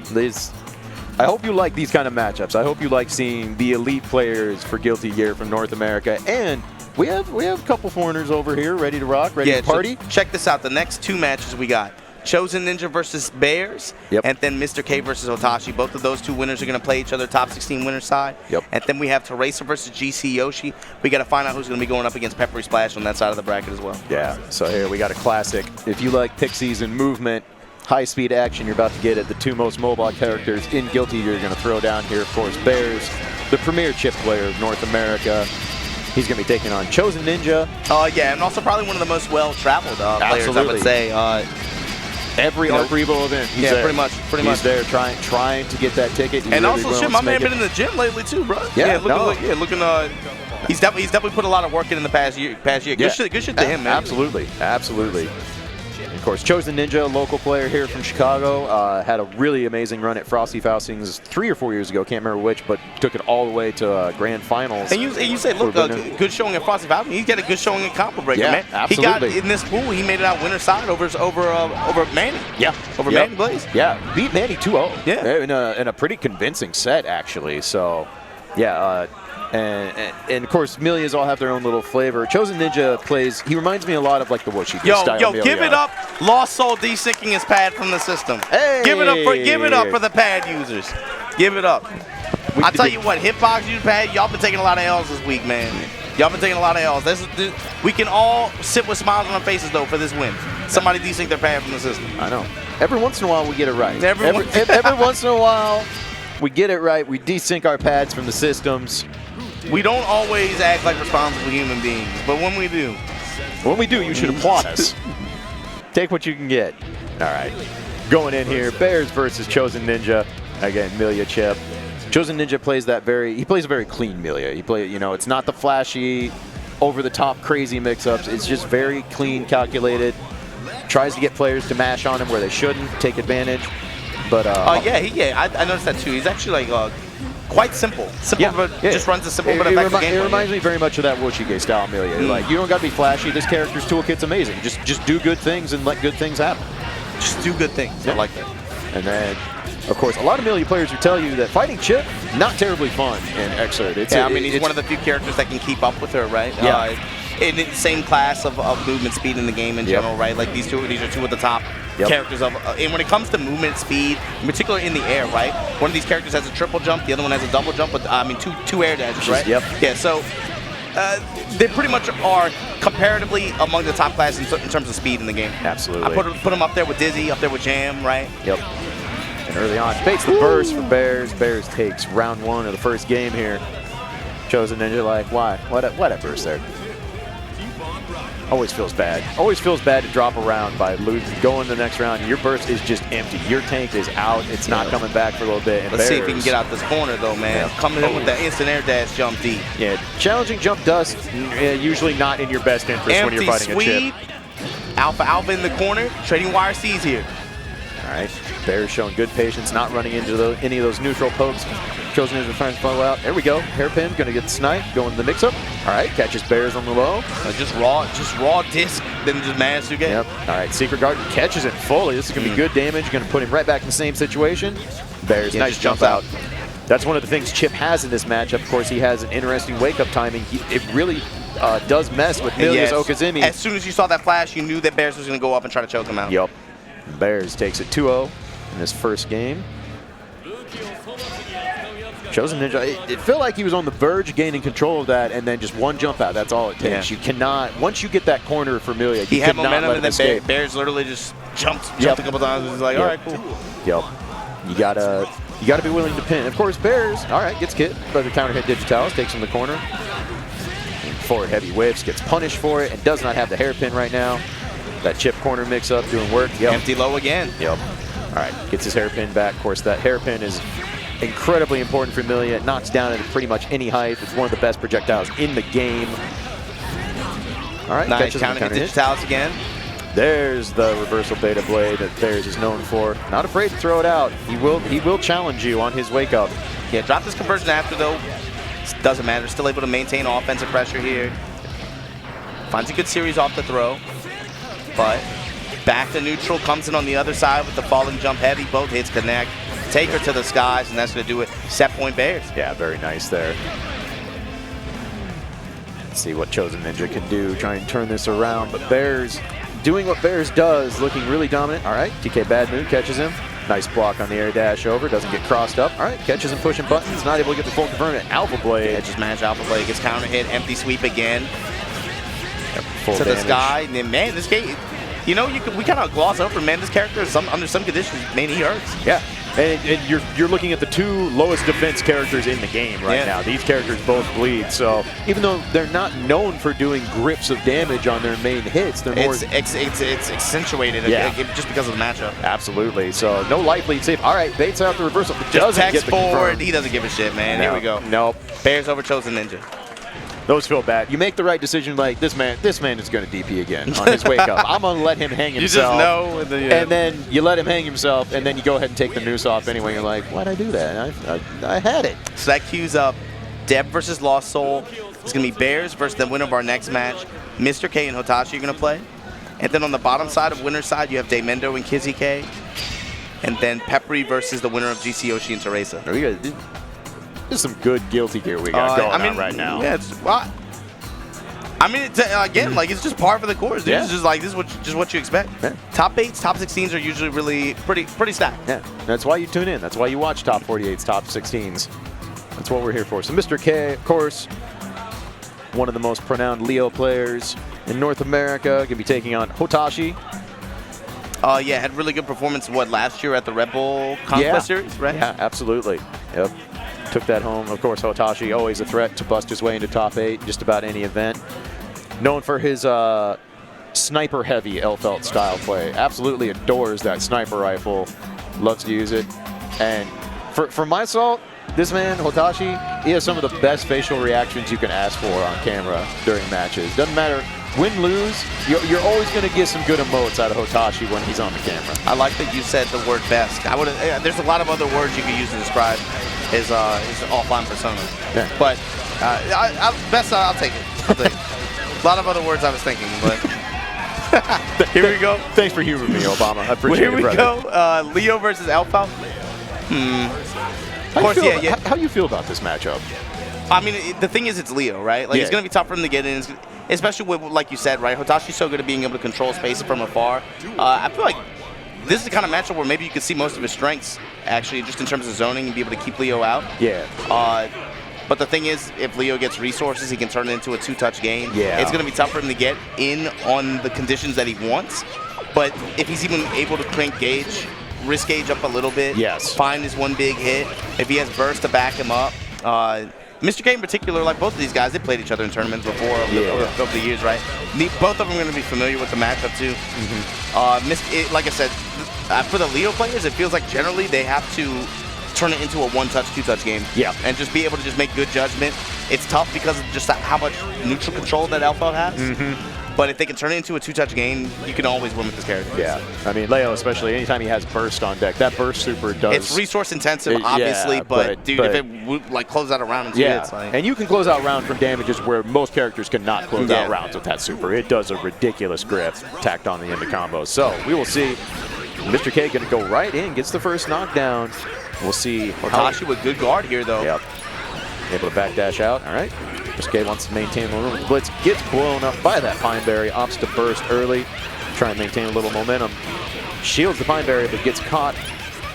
I hope you like these kind of matchups. I hope you like seeing the elite players for Guilty Gear from North America, and we have a couple foreigners over here ready to rock, ready to party. So check this out. The next 2 matches we got. ChosenNinja versus Bears, and then Mr. K versus Hotashi. Both of those 2 winners are going to play each other, top 16 winner side. Yep. And then we have Teresa versus GC Yoshi. We got to find out who's going to be going up against PepperySplash on that side of the bracket as well. Yeah, so here we got a classic. If you like pixies and movement, high-speed action, you're about to get it. The 2 most mobile characters in Guilty Gear you're going to throw down here. Of course, Bears, the premier Chipp player of North America. He's going to be taking on ChosenNinja. Yeah, and also probably one of the most well-traveled players, I would say. Every Arc Revo event, he's there. pretty much. He's there trying to get that ticket. He And really also, shit, my man been in the gym lately too, bro. Looking. He's definitely put a lot of work in the past year. Good shit to him, man. Absolutely. And of course, ChosenNinja, local player here from Chicago, had a really amazing run at Frosty Faustings 3 or 4 years ago. Can't remember which, but took it all the way to grand finals. And you say, look, good showing at Frosty Faustings. He's got a good showing at Combo Breaker, man. Absolutely. He got in this pool. He made it out winner's side over Manny. Yeah, over Manny Blaze. Yeah, beat Manny 2-0. Yeah, in a pretty convincing set actually. So, yeah. And of course, Millias all have their own little flavor. ChosenNinja plays, he reminds me a lot of like the Woocash style. Yo, give it up. LostSoul desyncing his pad from the system. Hey! Give it up for the pad users. Give it up. I tell you what, Hitbox use pad, y'all been taking a lot of L's this week, man. Y'all been taking a lot of L's. We can all sit with smiles on our faces though for this win. Somebody desync their pad from the system. I know. Every once in a while we get it right. Every once in a while we get it right. We desync our pads from the systems. We don't always act like responsible human beings, but when we do. When we do, you should applaud us. Take what you can get. All right. Going in here, Bears versus ChosenNinja. Again, Millia Chipp. ChosenNinja plays that he plays a very clean Millia. It's not the flashy, over-the-top crazy mix-ups. It's just very clean, calculated. Tries to get players to mash on him where they shouldn't, take advantage. But I noticed that too. He's actually like quite simple. Just runs a simple but effective game. It reminds me very much of that Woocash style Millia. Like, you don't got to be flashy. This character's toolkit's amazing. Just do good things and let good things happen. Just do good things. Yeah. I like that. And then, of course, a lot of Millia players will tell you that fighting Chipp, not terribly fun in Xrd. He's one of the few characters that can keep up with her, right? Yeah. In the same class of movement speed in the game in general, right? Like these are two of the top characters of. And when it comes to movement speed, in particular in the air, right? One of these characters has a triple jump, the other one has a double jump, but two air dashes, right? Yep. Yeah. So they pretty much are comparatively among the top class in terms of speed in the game. Absolutely. I put them up there with Dizzy, up there with Jam, right? Yep. And early on, baits the burst for Bears. Bears takes round 1 of the first game here. ChosenNinja like, why? Why that burst there? Always feels bad. Always feels bad to drop a round by losing. Going to the next round, your burst is just empty. Your tank is out. It's not coming back for a little bit. And Let's see if he can get out this corner, though, man. Coming in with that instant air dash jump deep. Yeah, challenging jump dust, usually not in your best interest when you're fighting a Chipp. Alpha in the corner. Trading wire C's here. All right, Bears showing good patience, not running into any of those neutral pokes. ChosenNinja trying to follow out. There we go. Hairpin going to get sniped, going to the mix-up. All right, catches Bears on the low. Just raw disc, then just managed to get. Yep. All right, Secret Garden catches it fully. This is going to be good damage. Going to put him right back in the same situation. Bears, nice jump out. That's one of the things Chipp has in this matchup. Of course, he has an interesting wake-up timing. It really does mess with Millia's Okazumi. As soon as you saw that flash, you knew that Bears was going to go up and try to choke him out. Yep. Bears takes it 2-0 in this first game. ChosenNinja, it felt like he was on the verge of gaining control of that, and then just one jump out. That's all it takes. You cannot, once you get that corner for Millia, he had momentum, and then Bears literally just jumped a couple times. It's like, all right, cool. Yep. You gotta be willing to pin. Of course, Bears, all right, gets hit by the counter hit Digitalis, takes him the corner. And forward heavy whips, gets punished for it, and does not have the hairpin right now. That Chipp corner mix-up doing work. Yep. Empty low again. Yep. All right, gets his hairpin back. Of course, that hairpin is incredibly important for Millia. It knocks down at pretty much any height. It's one of the best projectiles in the game. All right, nice counter hit Digitalis again. There's the reversal beta blade that Bears is known for. Not afraid to throw it out. He will challenge you on his wake-up. Yeah, drop this conversion after, though. Doesn't matter. Still able to maintain offensive pressure here. Finds a good series off the throw. But back to neutral, comes in on the other side with the falling jump heavy. Both hits connect. Take her to the skies, and that's going to do it. Set point Bears. Yeah, very nice there. Let's see what ChosenNinja can do. Try and turn this around. But Bears doing what Bears does, looking really dominant. All right, TK Badmoon catches him. Nice block on the air dash over. Doesn't get crossed up. All right, catches him pushing buttons. Not able to get the full conversion. Alpha Blade. Yeah, just managed Alpha Blade. Gets counter hit. Empty sweep again. Full to damage. The sky. And then, man, this game, we kind of gloss over, man, this character under some conditions, man, he hurts. Yeah. And you're looking at the two lowest defense characters in the game right now. These characters both bleed, so even though they're not known for doing grips of damage on their main hits, they're more... It's accentuated just because of the matchup. Absolutely. So no life lead safe. All right, baits out the reversal. Just text forward. He doesn't give a shit, man. No. Here we go. Nope. Bears over ChosenNinja. Those feel bad. You make the right decision, like this man is going to DP again on his wake up. I'm going to let him hang himself. You just know. And then you let him hang himself, and then you go ahead and take the noose off anyway. You're like, why'd I do that? I had it. So that cues up Deb versus LostSoul. It's going to be Bears versus the winner of our next match. Mr. K and Hotashi are going to play. And then on the bottom side of winner's side, you have daymendou and Kizzie K. And then Peppery versus the winner of GC Yoshi and Teresa. There's some good guilty gear we got going on right now. Yeah, again, like it's just par for the course. Dude. It's just like this is what you expect. Yeah. Top 8s, top 16s are usually really pretty stacked. Yeah, that's why you tune in. That's why you watch top 48s, top 16s. That's what we're here for. So Mr. K, of course, one of the most renowned Leo players in North America, going to be taking on Hotashi. Yeah, had really good performance last year at the Red Bull Conquest Series, right? Yeah, absolutely. Yep. Took that home. Of course, Hotashi, always a threat to bust his way into top 8, just about any event. Known for his sniper-heavy Elphelt style play. Absolutely adores that sniper rifle. Loves to use it. And for my salt, this man, Hotashi, he has some of the best facial reactions you can ask for on camera during matches. Doesn't matter win, lose, you're always going to get some good emotes out of Hotashi when he's on the camera. I like that you said the word best. I would. There's a lot of other words you could use to describe his offline persona. Yeah. But best, I'll take it. I'll take it. A lot of other words I was thinking, but here we go. Thanks for humoring me, Obama. I appreciate it, Here we go. Leo versus Elphelt. Of course, yeah. How do you feel about this matchup? I mean, the thing is, it's Leo, right? Like, it's going to be tough for him to get in, especially with, like you said, right? Hotashi's so good at being able to control space from afar. I feel like this is the kind of matchup where maybe you could see most of his strengths, actually, just in terms of zoning and be able to keep Leo out. Yeah. But the thing is, if Leo gets resources, he can turn it into a two-touch game. Yeah. It's going to be tough for him to get in on the conditions that he wants. But if he's even able to crank gauge, risk gauge up a little bit, find his one big hit, if he has burst to back him up. Mr. K in particular, like both of these guys, they played each other in tournaments before over the years, right? Both of them are going to be familiar with the matchup too. Like I said, for the Leo players, it feels like generally they have to turn it into a one-touch, two-touch game. Yeah. And just be able to just make good judgment. It's tough because of just how much neutral control that Elphelt has. But if they can turn it into a two-touch game, you can always win with this character. Yeah. I mean, Leo, especially, anytime he has burst on deck, that burst super does... It's resource-intensive, obviously, but dude, if it would, like, close out a round in 2 hits... Like... And you can close out round from damages where most characters cannot close out rounds with that super. It does a ridiculous grip tacked on the end of combos. So, we will see. Mr. K going to go right in, gets the first knockdown. We'll see. Hotashi with good guard here, though. Yep. Able to backdash out. All right. Mr. K wants to maintain the room. Blitz gets blown up by that Pineberry. Opts to burst early. Try and maintain a little momentum. Shields the Pineberry, but gets caught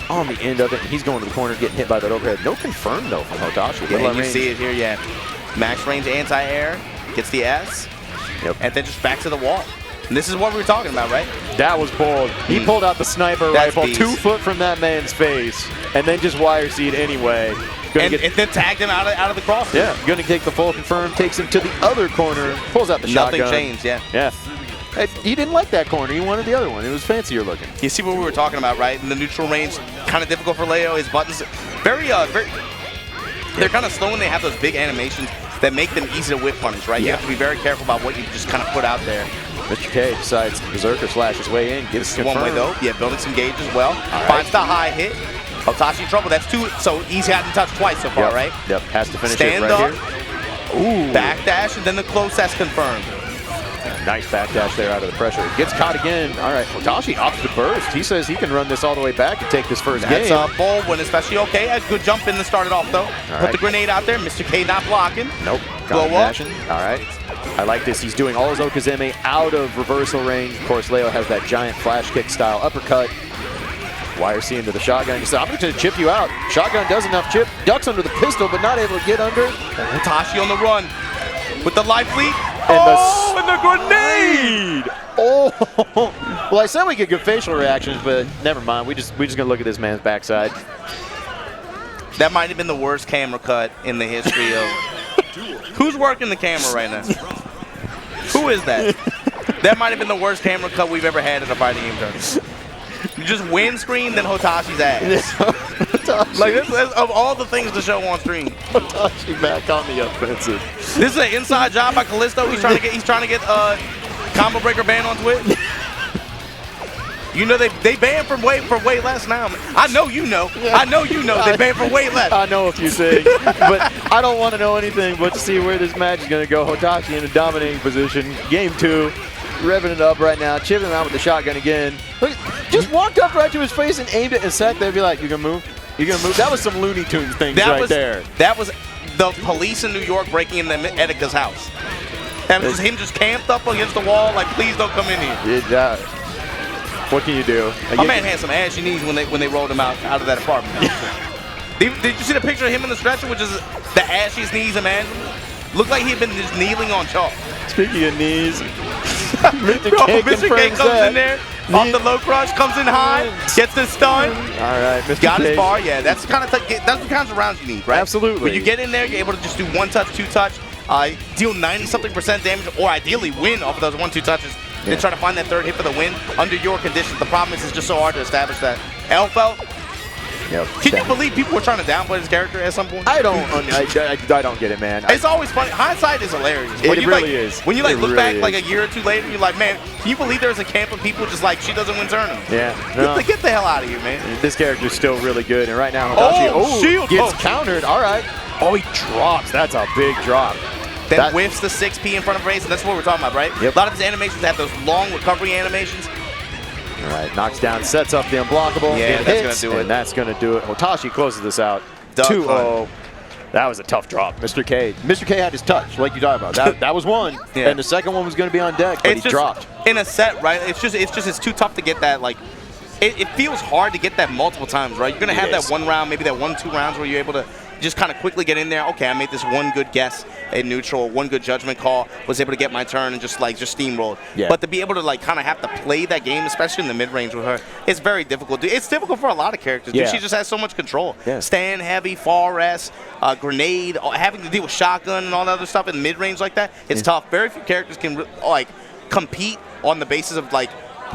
on the end of it. And he's going to the corner, getting hit by that overhead. No confirm, though, from Hotashi. Yeah, you see it here, Max range anti-air. Gets the S. Yep. And then just back to the wall. And this is what we were talking about, right? That was bold. He pulled out the sniper rifle 2 foot from that man's face, and then just wire seed anyway. And then tagged him out of the cross. Yeah, going to take the full confirm, takes him to the other corner, pulls out the shotgun. Nothing changed, yeah. He didn't like that corner. He wanted the other one. It was fancier looking. You see what we were talking about, right? In the neutral range, kind of difficult for Leo. His buttons, very, they're kind of slow when they have those big animations that make them easy to whip punish, right? You have to be very careful about what you just kind of put out there. Mr. K decides to Berserker slash his way in, gets one way though. Yeah, building some gauge as well. Finds the high hit. Hotashi in trouble. That's 2, so he's hadn't touched twice so far, right? Yep, has to finish it right here. Ooh. Backdash, and then the close S confirmed. Nice backdash there out of the pressure. Gets caught again. All right, Hotashi opts to burst. He says he can run this all the way back and take this first game. That's a bold one, especially. Okay, a good jump in to start it off, though. Put the grenade out there. Mr. K not blocking. Nope. Blow up. All right. I like this. He's doing all his Okazeme out of reversal range. Of course, Leo has that giant flash kick style uppercut. Wire C into the shotgun. He said, I'm going to chip you out. Shotgun does enough chip. Ducks under the pistol, but not able to get under. Hotashi on the run with the life lead. And the grenade! Oh! Well, I said we could get facial reactions, but never mind. We just going to look at this man's backside. That might have been the worst camera cut in the history of... Who's working the camera right now? Who is that? That might have been the worst camera cut we've ever had in a fighting game tournament. You just windscreen, then Hotashi's ass. Like, this, of all the things to show on screen. Hotashi back on the offensive. This is an inside job by Callisto. He's trying to get Combo Breaker banned on Twitch. You know they banned for way less now. I know you know. I know you know they banned for way less. I know a few things, but I don't want to know anything but to see where this match is going to go. Hotashi in a dominating position. Game 2. Revving it up right now, chipping him out with the shotgun again. Look, just walked up right to his face and aimed it and sat there and be like, you gonna move? You gonna move? That was some Looney Tunes things there. That was the police in New York breaking into Etika's house. And it was him just camped up against the wall like, please don't come in here. What can you do? My man had some ashy knees when they rolled him out of that apartment. Did you see the picture of him in the stretcher, which is the ashiest knees a man? Looked like he had been just kneeling on chalk. Speaking of knees, Mr. K comes in there, Off the low crush, comes in high, gets the stun. All right, Mr. Got his K. bar. Yeah, that's the kind of rounds you need, right? Absolutely. When you get in there, you're able to just do 1-touch, 2-touch, deal 90-something% damage, or ideally win off of those 1-2 touches. Yeah. Then try to find that third hit for the win under your conditions. The problem is it's just so hard to establish that. Elphelt, can you believe people were trying to downplay his character at some point? I don't get it, man. It's always funny. Hindsight is hilarious. It really is. When you It look really back is. like a year or two later, you're like, man, can you believe there's a camp of people just like, she doesn't win tournaments? Yeah. No. Get the hell out of here, man. This character's still really good, and right now Hotashi shield gets poke. countered. All right. Oh, he drops. That's a big drop. Then whiffs the 6P in front of Race, and that's what we're talking about, right? Yep. A lot of his animations have those long recovery animations. All right, knocks down, sets up the unblockable. Yeah, it that's hits, gonna do it. And that's gonna do it. Hotashi closes this out. Doug 2-0. That was a tough drop, Mr. K. Mr. K had his touch, like you talked about. That was one, Yeah. and the second one was gonna be on deck, but he dropped. In a set, right? It's too tough to get that. Like, it feels hard to get that multiple times, right? You're gonna have that one round, maybe that 1-2 rounds where you're able to just kind of quickly get in there. Okay, I made this one good guess in neutral, one good judgment call, was able to get my turn and just steamrolled. Yeah. But to be able to kind of have to play that game, especially in the mid range with her, it's very difficult. It's difficult for a lot of characters. Dude. Yeah. She just has so much control. Yeah. Stand heavy, far S, grenade, having to deal with shotgun and all that other stuff in mid range like that. It's tough. Very few characters can compete on the basis of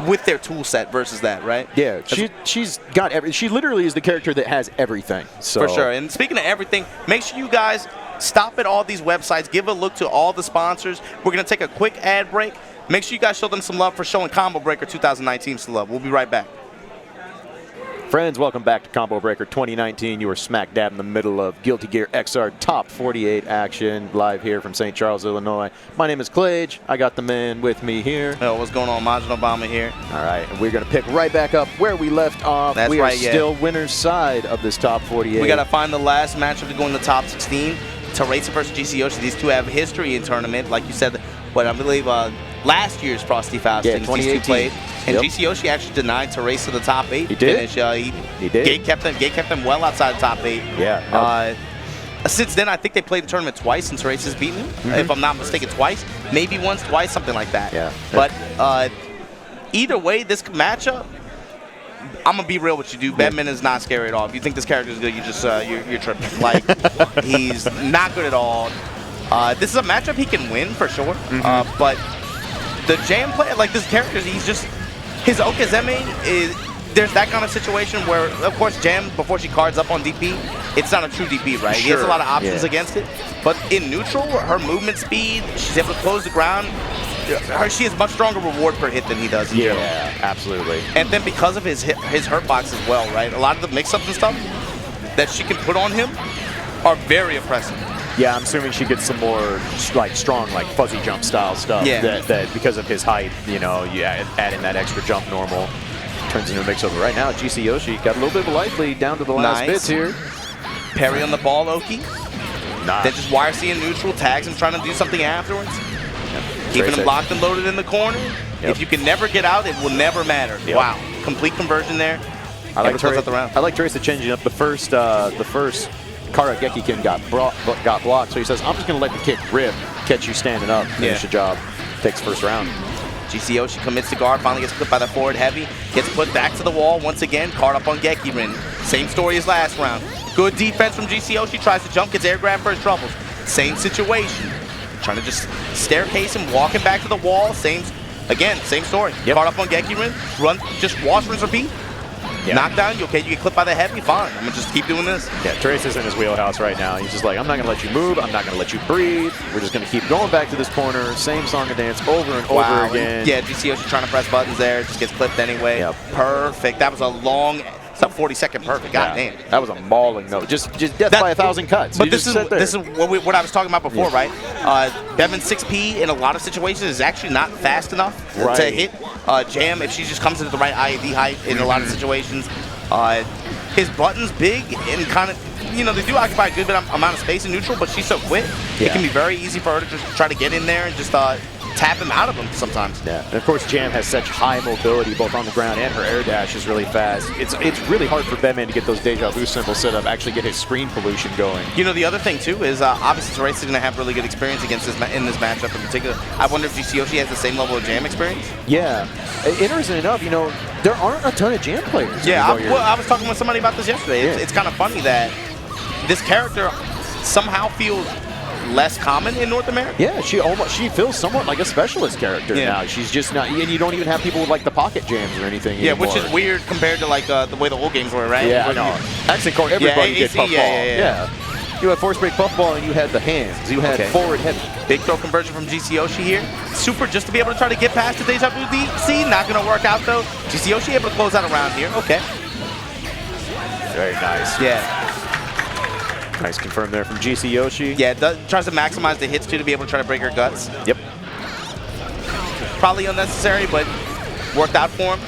with their tool set versus that, right? Yeah, she's got she literally is the character that has everything. So. For sure. And speaking of everything, make sure you guys stop at all these websites, give a look to all the sponsors. We're going to take a quick ad break. Make sure you guys show them some love for showing Combo Breaker 2019 some love. We'll be right back. Friends, welcome back to Combo Breaker 2019. You are smack dab in the middle of Guilty Gear XR Top 48 action, live here from St. Charles, Illinois. My name is Clage. I got the man with me here. Oh, what's going on? Majin Obama here. All right, and we're going to pick right back up where we left off. That's we right, are still winner's side of this Top 48. We got to find the last matchup to go in the top 16. Teresa versus GCOshi. These two have history in tournament. Like you said, I believe last year's Frosty Faust. Yeah, These two 2018. played. And Yep. GCOshi actually denied Teresa the top 8. He did? Finish. He did. Gate kept them well outside the top 8. Yeah. Since then, I think they played the tournament twice, and Teresa's beaten him, if I'm not mistaken, twice. Maybe once, twice, something like that. Yeah. But either way, this matchup, I'm gonna be real with you, dude. Bedman is not scary at all. If you think this character is good, you just you're tripping. Like, he's not good at all. This is a matchup he can win for sure. But the jam play, this character, he's just his Okazeme is. There's that kind of situation where, of course, Jam, before she cards up on DP, it's not a true DP, right? He has a lot of options against it. But in neutral, her movement speed, she's able to close the ground. She has much stronger reward per hit than he does. Yeah, absolutely. And then because of his hurt box as well, right? A lot of the mix-ups and stuff that she can put on him are very impressive. Yeah, I'm assuming she gets some more strong fuzzy jump style stuff. Yeah. That because of his height, you add in that extra jump normal. Turns into a mix over. Right now, GCOshi got a little bit of a life lead down to the last bits here. Parry on the ball, Oki. Nice. Then just wire C in neutral, tags him trying to do something afterwards. Keeping him locked and loaded in the corner. If you can never get out, it will never matter. Wow. Complete conversion there. I like Teresa changing up the first Kara Gekikin got blocked, so he says, I'm just going to let the kick rip, catch you standing up, finish the job, takes first round. GCOshi commits to guard, finally gets clipped by the forward heavy, gets put back to the wall once again, card up on Gekirin. Same story as last round. Good defense from GCOshi, tries to jump, gets air grab for his troubles. Same situation. Trying to just staircase him, walking back to the wall, same story. Card up on Gekirin, run, just wash, rinse, repeat. Knockdown, you get clipped by the heavy, fine. I'm going to just keep doing this. Yeah, Teresa's in his wheelhouse right now. He's just like, I'm not going to let you move. I'm not going to let you breathe. We're just going to keep going back to this corner. Same song and dance over and over again. Yeah, GCOshi trying to press buttons there. Just gets clipped anyway. Perfect. That was a long, it's a 40-second perfect. God damn. That was a mauling though. Just death by 1,000 cuts. But this is what I was talking about before, right? Bedman 6P in a lot of situations is actually not fast enough to hit Jam if she just comes into the right IAD height in a lot of situations. His buttons big and kind of, they do occupy a good amount of space in neutral, but she's so quick. It can be very easy for her to just try to get in there and just tap him out of him sometimes. Yeah, and of course Jam has such high mobility both on the ground and her air dash is really fast. It's really hard for Bedman to get those deja vu symbols set up, actually get his screen pollution going. You know, the other thing too is obviously Teresa's going to have really good experience against this in this matchup in particular. I wonder if GCOshi has the same level of Jam experience. Yeah, interesting enough, you know, there aren't a ton of Jam players. Yeah, I was talking with somebody about this yesterday. It's kind of funny that this character somehow feels less common in North America. Yeah, she feels somewhat like a specialist character now. She's just not, and you don't even have people with like the pocket jams or anything anymore. Which is weird compared to like the way the old games were, right? Yeah, I know. Actually, everybody did puffball. Yeah. You had force break puffball and you had the hands. You had forward heavy. Big throw conversion from GCOshi here. Super just to be able to try to get past the deja vu DC. Not going to work out though. GCOshi able to close out around here. Okay. Very nice. Yeah. Nice confirm there from GCOshi. Yeah, tries to maximize the hits too to be able to try to break her guts. Yep. Probably unnecessary, but worked out for him.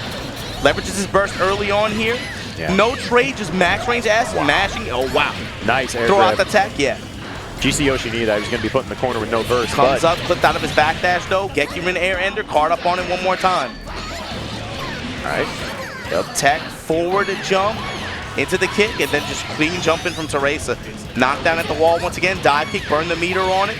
Leverages his burst early on here. Yeah. No trade, just max range S, mashing. Oh, wow. Nice air Throw grab. out the tech, yeah. GCOshi knew that. He was going to be put in the corner with no burst. Comes up, clipped out of his backdash though. Gekirin air ender, card up on it one more time. All right. Yep. Tech, forward jump, into the kick, and then just clean jumping from Teresa. Knockdown at the wall once again, dive kick, burn the meter on it.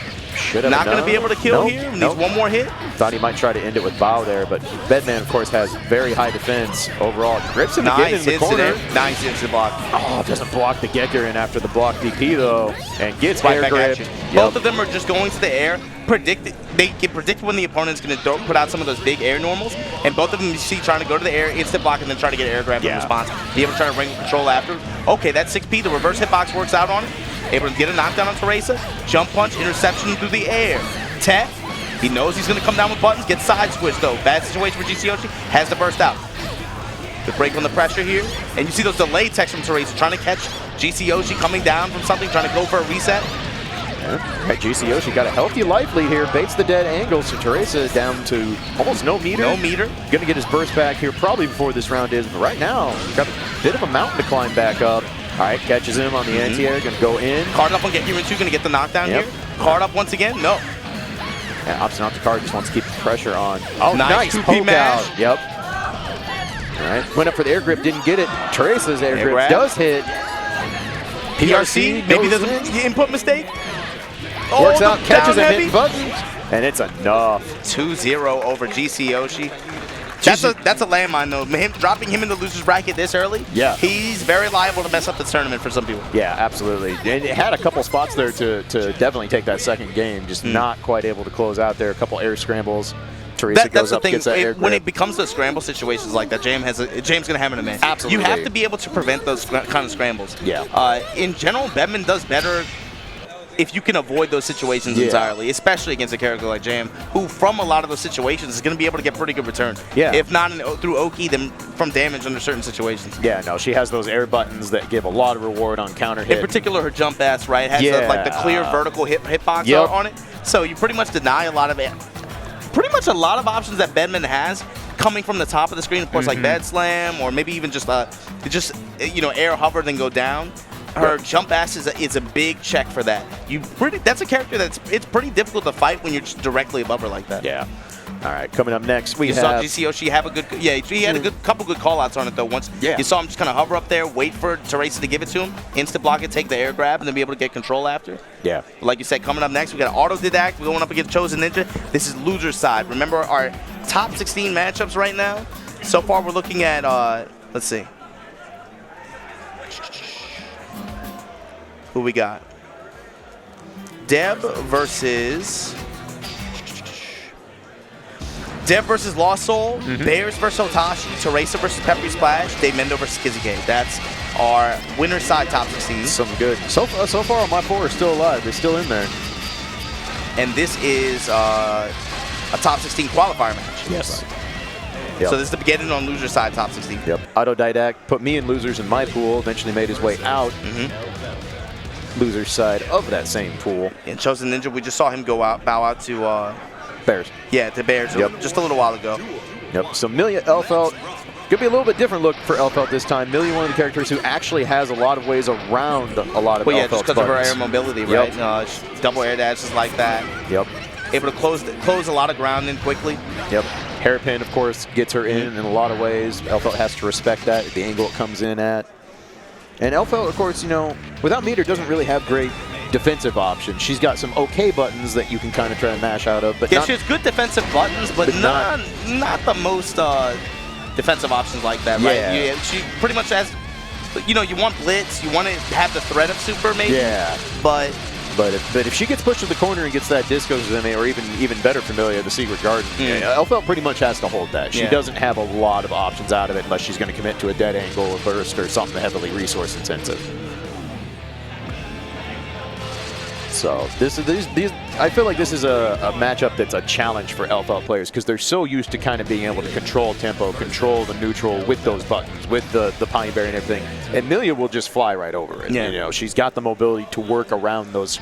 Not going to be able to kill here. Needs one more hit. Thought he might try to end it with bow there, but Bedman, of course, has very high defense overall. Grips him again in the corner. Nice instant block. Oh, doesn't block the Gekirin after the block DP, though, and gets right air back grip. at you. Both of them are just going to the air. They can predict when the opponent's going to put out some of those big air normals, and both of them you see trying to go to the air, instant block, and then try to get air grab in response. Be able to try to wrangle control after. Okay, that 6P, the reverse hitbox works out on it. Able to get a knockdown on Teresa. Jump punch, interception through the air. Tech, he knows he's going to come down with buttons. Gets side switch though. Bad situation for GCOshi. Has to burst out. The break on the pressure here. And you see those delayed techs from Teresa trying to catch GCOshi coming down from something, trying to go for a reset. Right, GCOshi got a healthy life lead here. Baits the dead angle, so Teresa is down to almost no meter. No meter. Going to get his burst back here probably before this round is, but right now, got a bit of a mountain to climb back up. All right, catches him on the anti-air, going to go in. Card up on Gekirin 2, going to get the knockdown here. Card up once again, no. Yeah, option out the card, just wants to keep the pressure on. Oh, nice 2P poke mash. out. Yep. All right, went up for the air grip, didn't get it. Teresa's air grip grab. does hit. PRC, maybe there's an input mistake. Works out, catches him, heavy. hit buttons, and it's enough. 2-0 over GCOshi. That's a landmine though. Dropping him in the loser's bracket this early, he's very liable to mess up the tournament for some people. Yeah, absolutely. And it had a couple spots there to definitely take that second game, just not quite able to close out there. A couple air scrambles. Teresa goes up, gets that air grip. When it becomes those scramble situations like that, James going to have an advantage. Absolutely. You have to be able to prevent those kind of scrambles. Yeah. In general, Bedman does better if you can avoid those situations entirely, especially against a character like Jam, who from a lot of those situations is going to be able to get pretty good return. Yeah. If not through Oki, then from damage under certain situations. Yeah, no, she has those air buttons that give a lot of reward on counter hit. In particular, her jump ass, right, has like the clear vertical hitbox on it. So you pretty much deny a lot of options that Bedman has coming from the top of the screen, of course, like bed slam or maybe even just air hover then go down. Her jump ass is a big check for that. That's a character it's pretty difficult to fight when you're just directly above her like that. Yeah. All right, coming up next, we saw GCOshi have a good, he had a couple good call-outs on it though. Once you saw him just kind of hover up there, wait for Teresa to give it to him, instant block it, take the air grab, and then be able to get control after. Yeah. Like you said, coming up next, we got autodidact. We're going up against ChosenNinja. This is loser's side. Remember our top 16 matchups right now. So far, we're looking at let's see. Who we got? Deb versus LostSoul, Bears versus Hotashi, Teresa versus PepperySplash, daymendou versus Kiske. That's our winner side top 16. Something good. So far, my four are still alive. They're still in there. And this is a top 16 qualifier match. Yes. Yep. So this is the beginning on loser side top 16. Yep. Autodidact put me in losers in my pool. Eventually made his way out. Loser's side of that same pool. And ChosenNinja, we just saw him bow out to Bears. Yeah, to Bears just a little while ago. Yep. So Millia, Elphelt. Could be a little bit different look for Elphelt this time. Millia, one of the characters who actually has a lot of ways around a lot of Elphelt's just because of her air mobility, right? Yep. Double air dashes like that. Yep. able to close a lot of ground in quickly. Yep. Hairpin, of course, gets her in a lot of ways. Elphelt has to respect that, the angle it comes in at. And Elphelt, of course, you know, without meter, doesn't really have great defensive options. She's got some okay buttons that you can kind of try and mash out of. But yeah, she has good defensive buttons, but not the most defensive options like that, right? Yeah. She pretty much has, you know, you want blitz, you want to have the threat of super maybe. Yeah. But if she gets pushed to the corner and gets that disco Zeme, or even better Millia, the Secret Garden, Elphelt pretty much has to hold that. She doesn't have a lot of options out of it unless she's going to commit to a dead angle, a burst, or something heavily resource intensive. So I feel like this is a matchup that's a challenge for Elphelt players because they're so used to kind of being able to control tempo, control the neutral with those buttons, with the pine berry and everything. And Millia will just fly right over it. Yeah. You know, she's got the mobility to work around those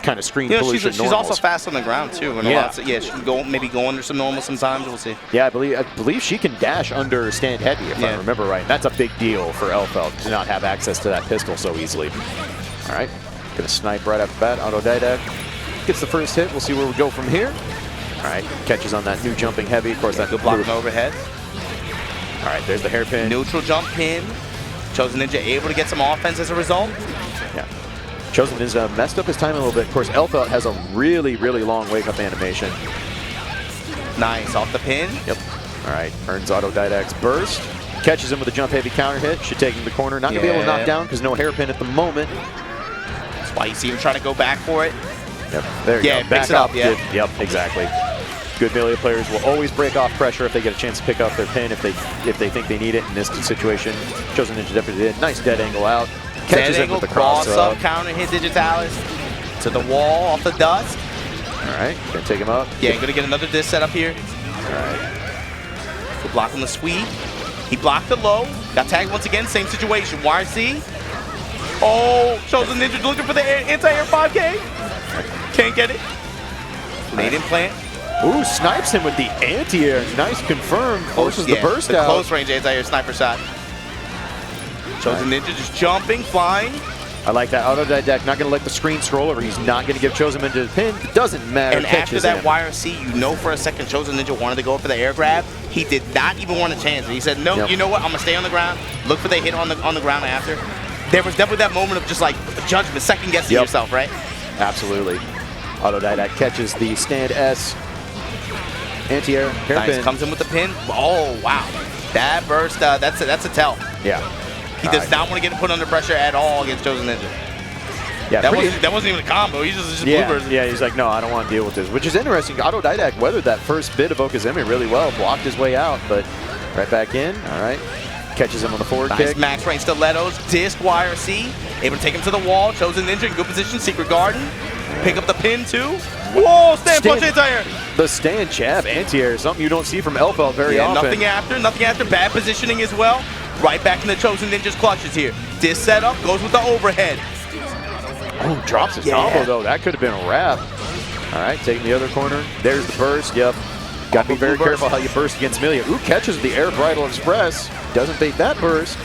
kind of screen pollution she's also fast on the ground too. And she can maybe go under some normal sometimes. We'll see. Yeah, I believe she can dash under stand heavy if I remember right. That's a big deal for Elphelt to not have access to that pistol so easily. All right. Gonna snipe right off the bat. Autodidact gets the first hit. We'll see where we go from here. All right, catches on that new jumping heavy. Of course, that good block overhead. All right, there's the hairpin. Neutral jump pin. ChosenNinja able to get some offense as a result. Yeah. ChosenNinja messed up his time a little bit. Of course, Elphelt has a really, really long wake-up animation. Nice, off the pin. Yep. All right, earns Autodidact's burst. Catches him with a jump heavy counter hit. Should take him to the corner. Not gonna be able to knock down because no hairpin at the moment. Why you see him trying to go back for it? Yep, there you go. Back up. Yep, exactly. Good Millia players will always break off pressure if they get a chance to pick up their pin if they think they need it in this situation. ChosenNinja definitely did. Nice dead angle out. Catches him with the cross up. Counter hit Digitalis to the wall off the dust. All right, gonna take him up. Yeah, gonna get another disc set up here. All right. Good block on the sweep. He blocked the low. Got tagged once again. Same situation. YRC. Oh, ChosenNinja looking for the anti-air 5K. Can't get it. Nade implant. Ooh, snipes him with the anti-air. Nice confirm. Forces the burst out. Close range anti-air sniper shot. ChosenNinja just jumping, flying. I like that. Autodidact not going to let the screen scroll over. He's not going to give ChosenNinja the pin. It doesn't matter. And after that YRC, you know for a second ChosenNinja wanted to go for the air grab. He did not even want a chance. He said, no, you know what? I'm going to stay on the ground. Look for the hit on the ground after. There was definitely that moment of just like judgment, second guessing yourself, right? Absolutely. Autodidact catches the stand S. Anti-air, hairpin. Nice, comes in with the pin. Oh, wow. That burst, that's a tell. Yeah. He does not want to get put under pressure at all against ChosenNinja. Yeah, that wasn't even a combo. He's just blue. Yeah, he's like, no, I don't want to deal with this. Which is interesting. Autodidact weathered that first bit of Okazemi really well, blocked his way out, but right back in. All right. Catches him on the forward kick. Max range stilettos, disc, YRC. Able to take him to the wall. ChosenNinja in good position. Secret Garden. Pick up the pin too. Whoa, stand punch anti-air. The stand jab anti-air is something you don't see from Elphelt very often. Nothing after. Bad positioning as well. Right back in the ChosenNinja's clutches here. Disc setup, goes with the overhead. Oh, drops his combo though. That could have been a wrap. All right, taking the other corner. There's the burst. Yep. Got to be very careful how you burst against Millia. Ooh, catches the air bridal express. Doesn't bait that burst.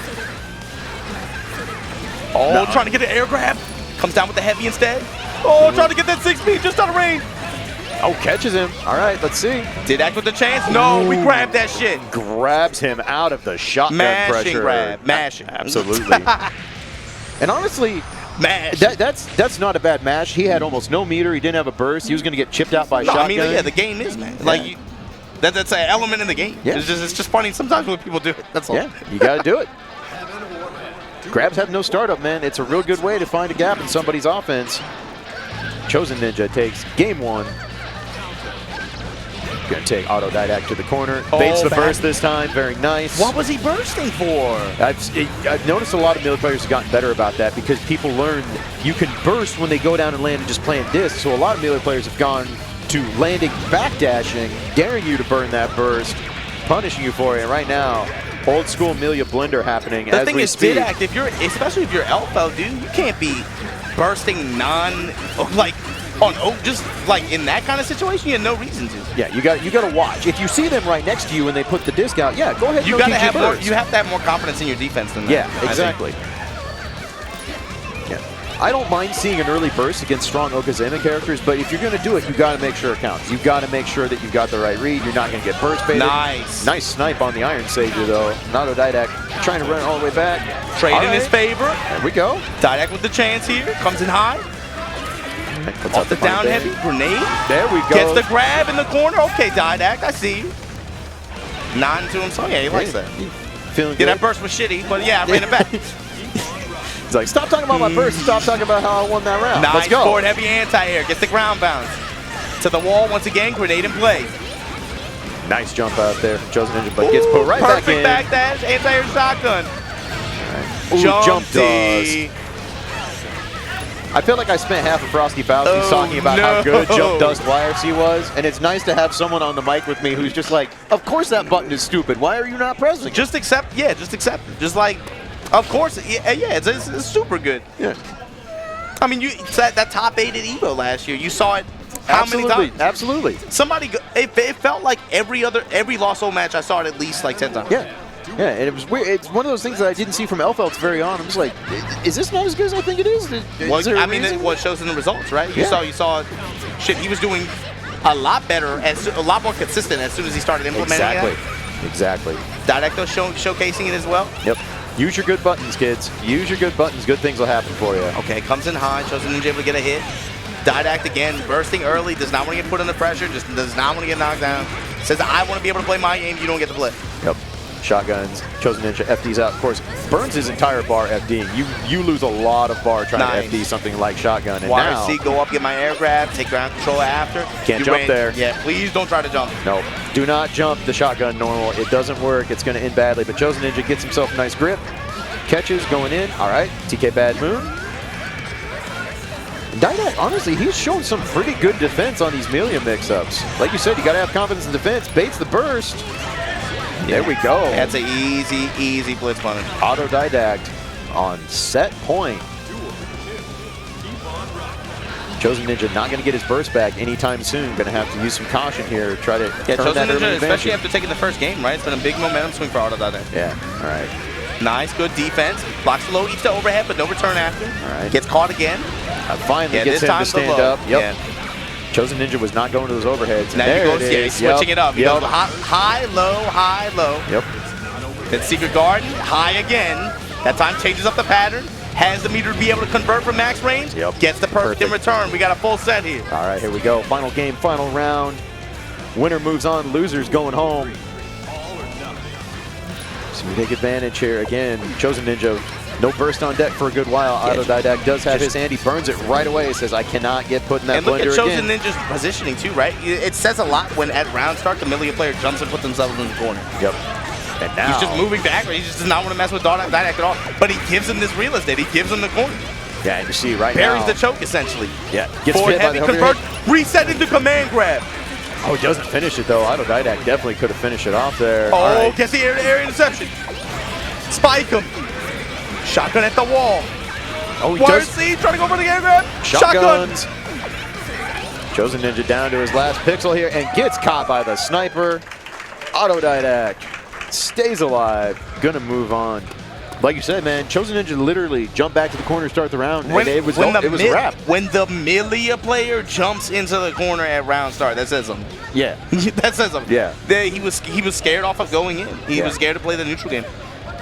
Oh, trying to get an air grab. Comes down with the heavy instead. Oh, trying to get that 6 speed just out of range. Oh, catches him. All right, let's see. Did act with the chance? No, we grabbed that shit. Grabs him out of the shotgun pressure. Grab. Mashing. Absolutely. And honestly, that's not a bad mash. He had almost no meter. He didn't have a burst. He was going to get chipped out by shotgun. I mean, yeah, the game is, man. Like, that's an element in the game. Yeah. It's just funny sometimes when people do it. That's all. Yeah, you got to do it. Grabs have no startup, man. It's a real good way to find a gap in somebody's offense. ChosenNinja takes game one. Gonna take Autodidact to the corner. Baits the burst this time. Very nice. What was he bursting for? I've noticed a lot of Millia players have gotten better about that because people learned you can burst when they go down and land and just plant disc. So a lot of Millia players have gone to landing backdashing, daring you to burn that burst, punishing you for it. And right now, old school Millia blender happening as we speak. The thing is, DreadedRuffian, especially if you're Elphelt, dude, you can't be bursting just like in that kind of situation, you have no reason to. Yeah, you got to watch. If you see them right next to you and they put the disc out, yeah, go ahead. You got to have more. You have to have more confidence in your defense than that. Yeah, exactly. Yeah. I don't mind seeing an early burst against strong Okazeme characters, but if you're going to do it, you got to make sure it counts. You've got to make sure that you've got the right read. You're not going to get burst baited. Nice. Nice snipe on the Iron Sager, though. Autodidact trying to run it all the way back. Trade in his favor. There we go. Didact with the chance here. Comes in high. Puts Off out the down heavy. Grenade. There we go. Gets the grab in the corner. Okay, Didact, I see you. Nodding to him, so yeah, he likes that. Feeling Yeah, good. that burst was shitty, but yeah, I ran it back. He's like, stop talking about my burst, stop talking about how I won that round. Nice Let's go. forward heavy anti-air. Gets the ground bounce. To the wall once again, grenade in play. Nice jump out there from Chosen Ninja, but gets put right back in. Perfect back dash, anti-air shotgun. Ooh, jump Jumpy. does. I feel like I spent half of Frosty Faust Oh, talking about no. how good Jump Dust YRC was, and it's nice to have someone on the mic with me who's just like, of course that button is stupid. Why are you not pressing it? Just accept, yeah, just accept it. Just like, of course, yeah, it's super good. Yeah. I mean, you that top 8 at Evo last year, you saw it how many times? Absolutely. Somebody, it felt like every LostSoul match I saw it at least like 10 times. Yeah. Yeah, and it was weird. It's one of those things that I didn't see from Elphelt very on. I'm just like, is this not as good as I think it is? Well, Is there a I mean, reason? what shows in the results, right? You Yeah. saw, shit, he was doing a lot better, a lot more consistent as soon as he started implementing Exactly. Didact though showcasing it as well. Yep. Use your good buttons, kids. Use your good buttons. Good things will happen for you. Okay, comes in high, ChosenNinja able to get a hit. Didact again, bursting early, does not want to get put under pressure, just does not want to get knocked down. Says, I want to be able to play my game, you don't get to play. Yep. Shotguns, ChosenNinja, FD's out. Of course, burns his entire bar FDing. You lose a lot of bar trying to FD something like Shotgun. And now, YRC, go up, get my air grab, take ground control after. Can't jump there. Yeah, please don't try to jump. no, do not jump the Shotgun normal. It doesn't work. It's going to end badly. But ChosenNinja gets himself a nice grip. Catches, going in. All right, TK Bad Moon. Didact, honestly, he's shown some pretty good defense on these Millia mix-ups. Like you said, you got to have confidence in defense. Baits the burst. There we go. That's an easy blitz punish. Autodidact on set point. ChosenNinja not going to get his burst back anytime soon. Going to have to use some caution here. Try to turn that early ChosenNinja, advantage. especially after taking the first game, right? It's been a big momentum swing for Autodidact. Yeah, all right. Nice, good defense. Blocks the low, eats the overhead, but no return after. All right. Gets caught again. Finally gets this him time to stand low. up. Yep. Yeah. ChosenNinja was not going to those overheads. Now there he goes, it yeah, is. he's switching it up. He goes high, low. Yep. Then Secret Garden, high again. That time changes up the pattern. Has the meter to be able to convert from max range. Yep. Gets the perfect in return. We got a full set here. All right, here we go. Final game, final round. Winner moves on, losers going home. So we take advantage here again. ChosenNinja, no burst on deck for a good while. Autodidact does have his hand. He burns it right away. He says, I cannot get put in that blender again. And look at ChosenNinja's positioning too, right? It says a lot when at round start, the Millia player jumps and puts themselves in the corner. Yep. And now he's just moving backward. He just does not want to mess with Didact at all. But he gives him this real estate. He gives him the corner. yeah, and you see right Buries now. the choke, essentially. Yeah, gets Forward hit by heavy, the convert, overhead. reset into command grab. Oh, he doesn't finish it, though. Autodidact definitely could have finished it off there. Oh, All right. gets the air interception. Spike him. Shotgun at the wall. Oh, he does. YRC trying to go for the air grab. Shotguns. ChosenNinja down to his last pixel here and gets caught by the sniper. Autodidact stays alive. Gonna move on. Like you said, man, ChosenNinja literally jumped back to the corner, start the round, and it was a wrap. When the Millia player jumps into the corner at round start, that says something. Yeah. That says something. Yeah. He was scared off of going in. He was scared to play the neutral game.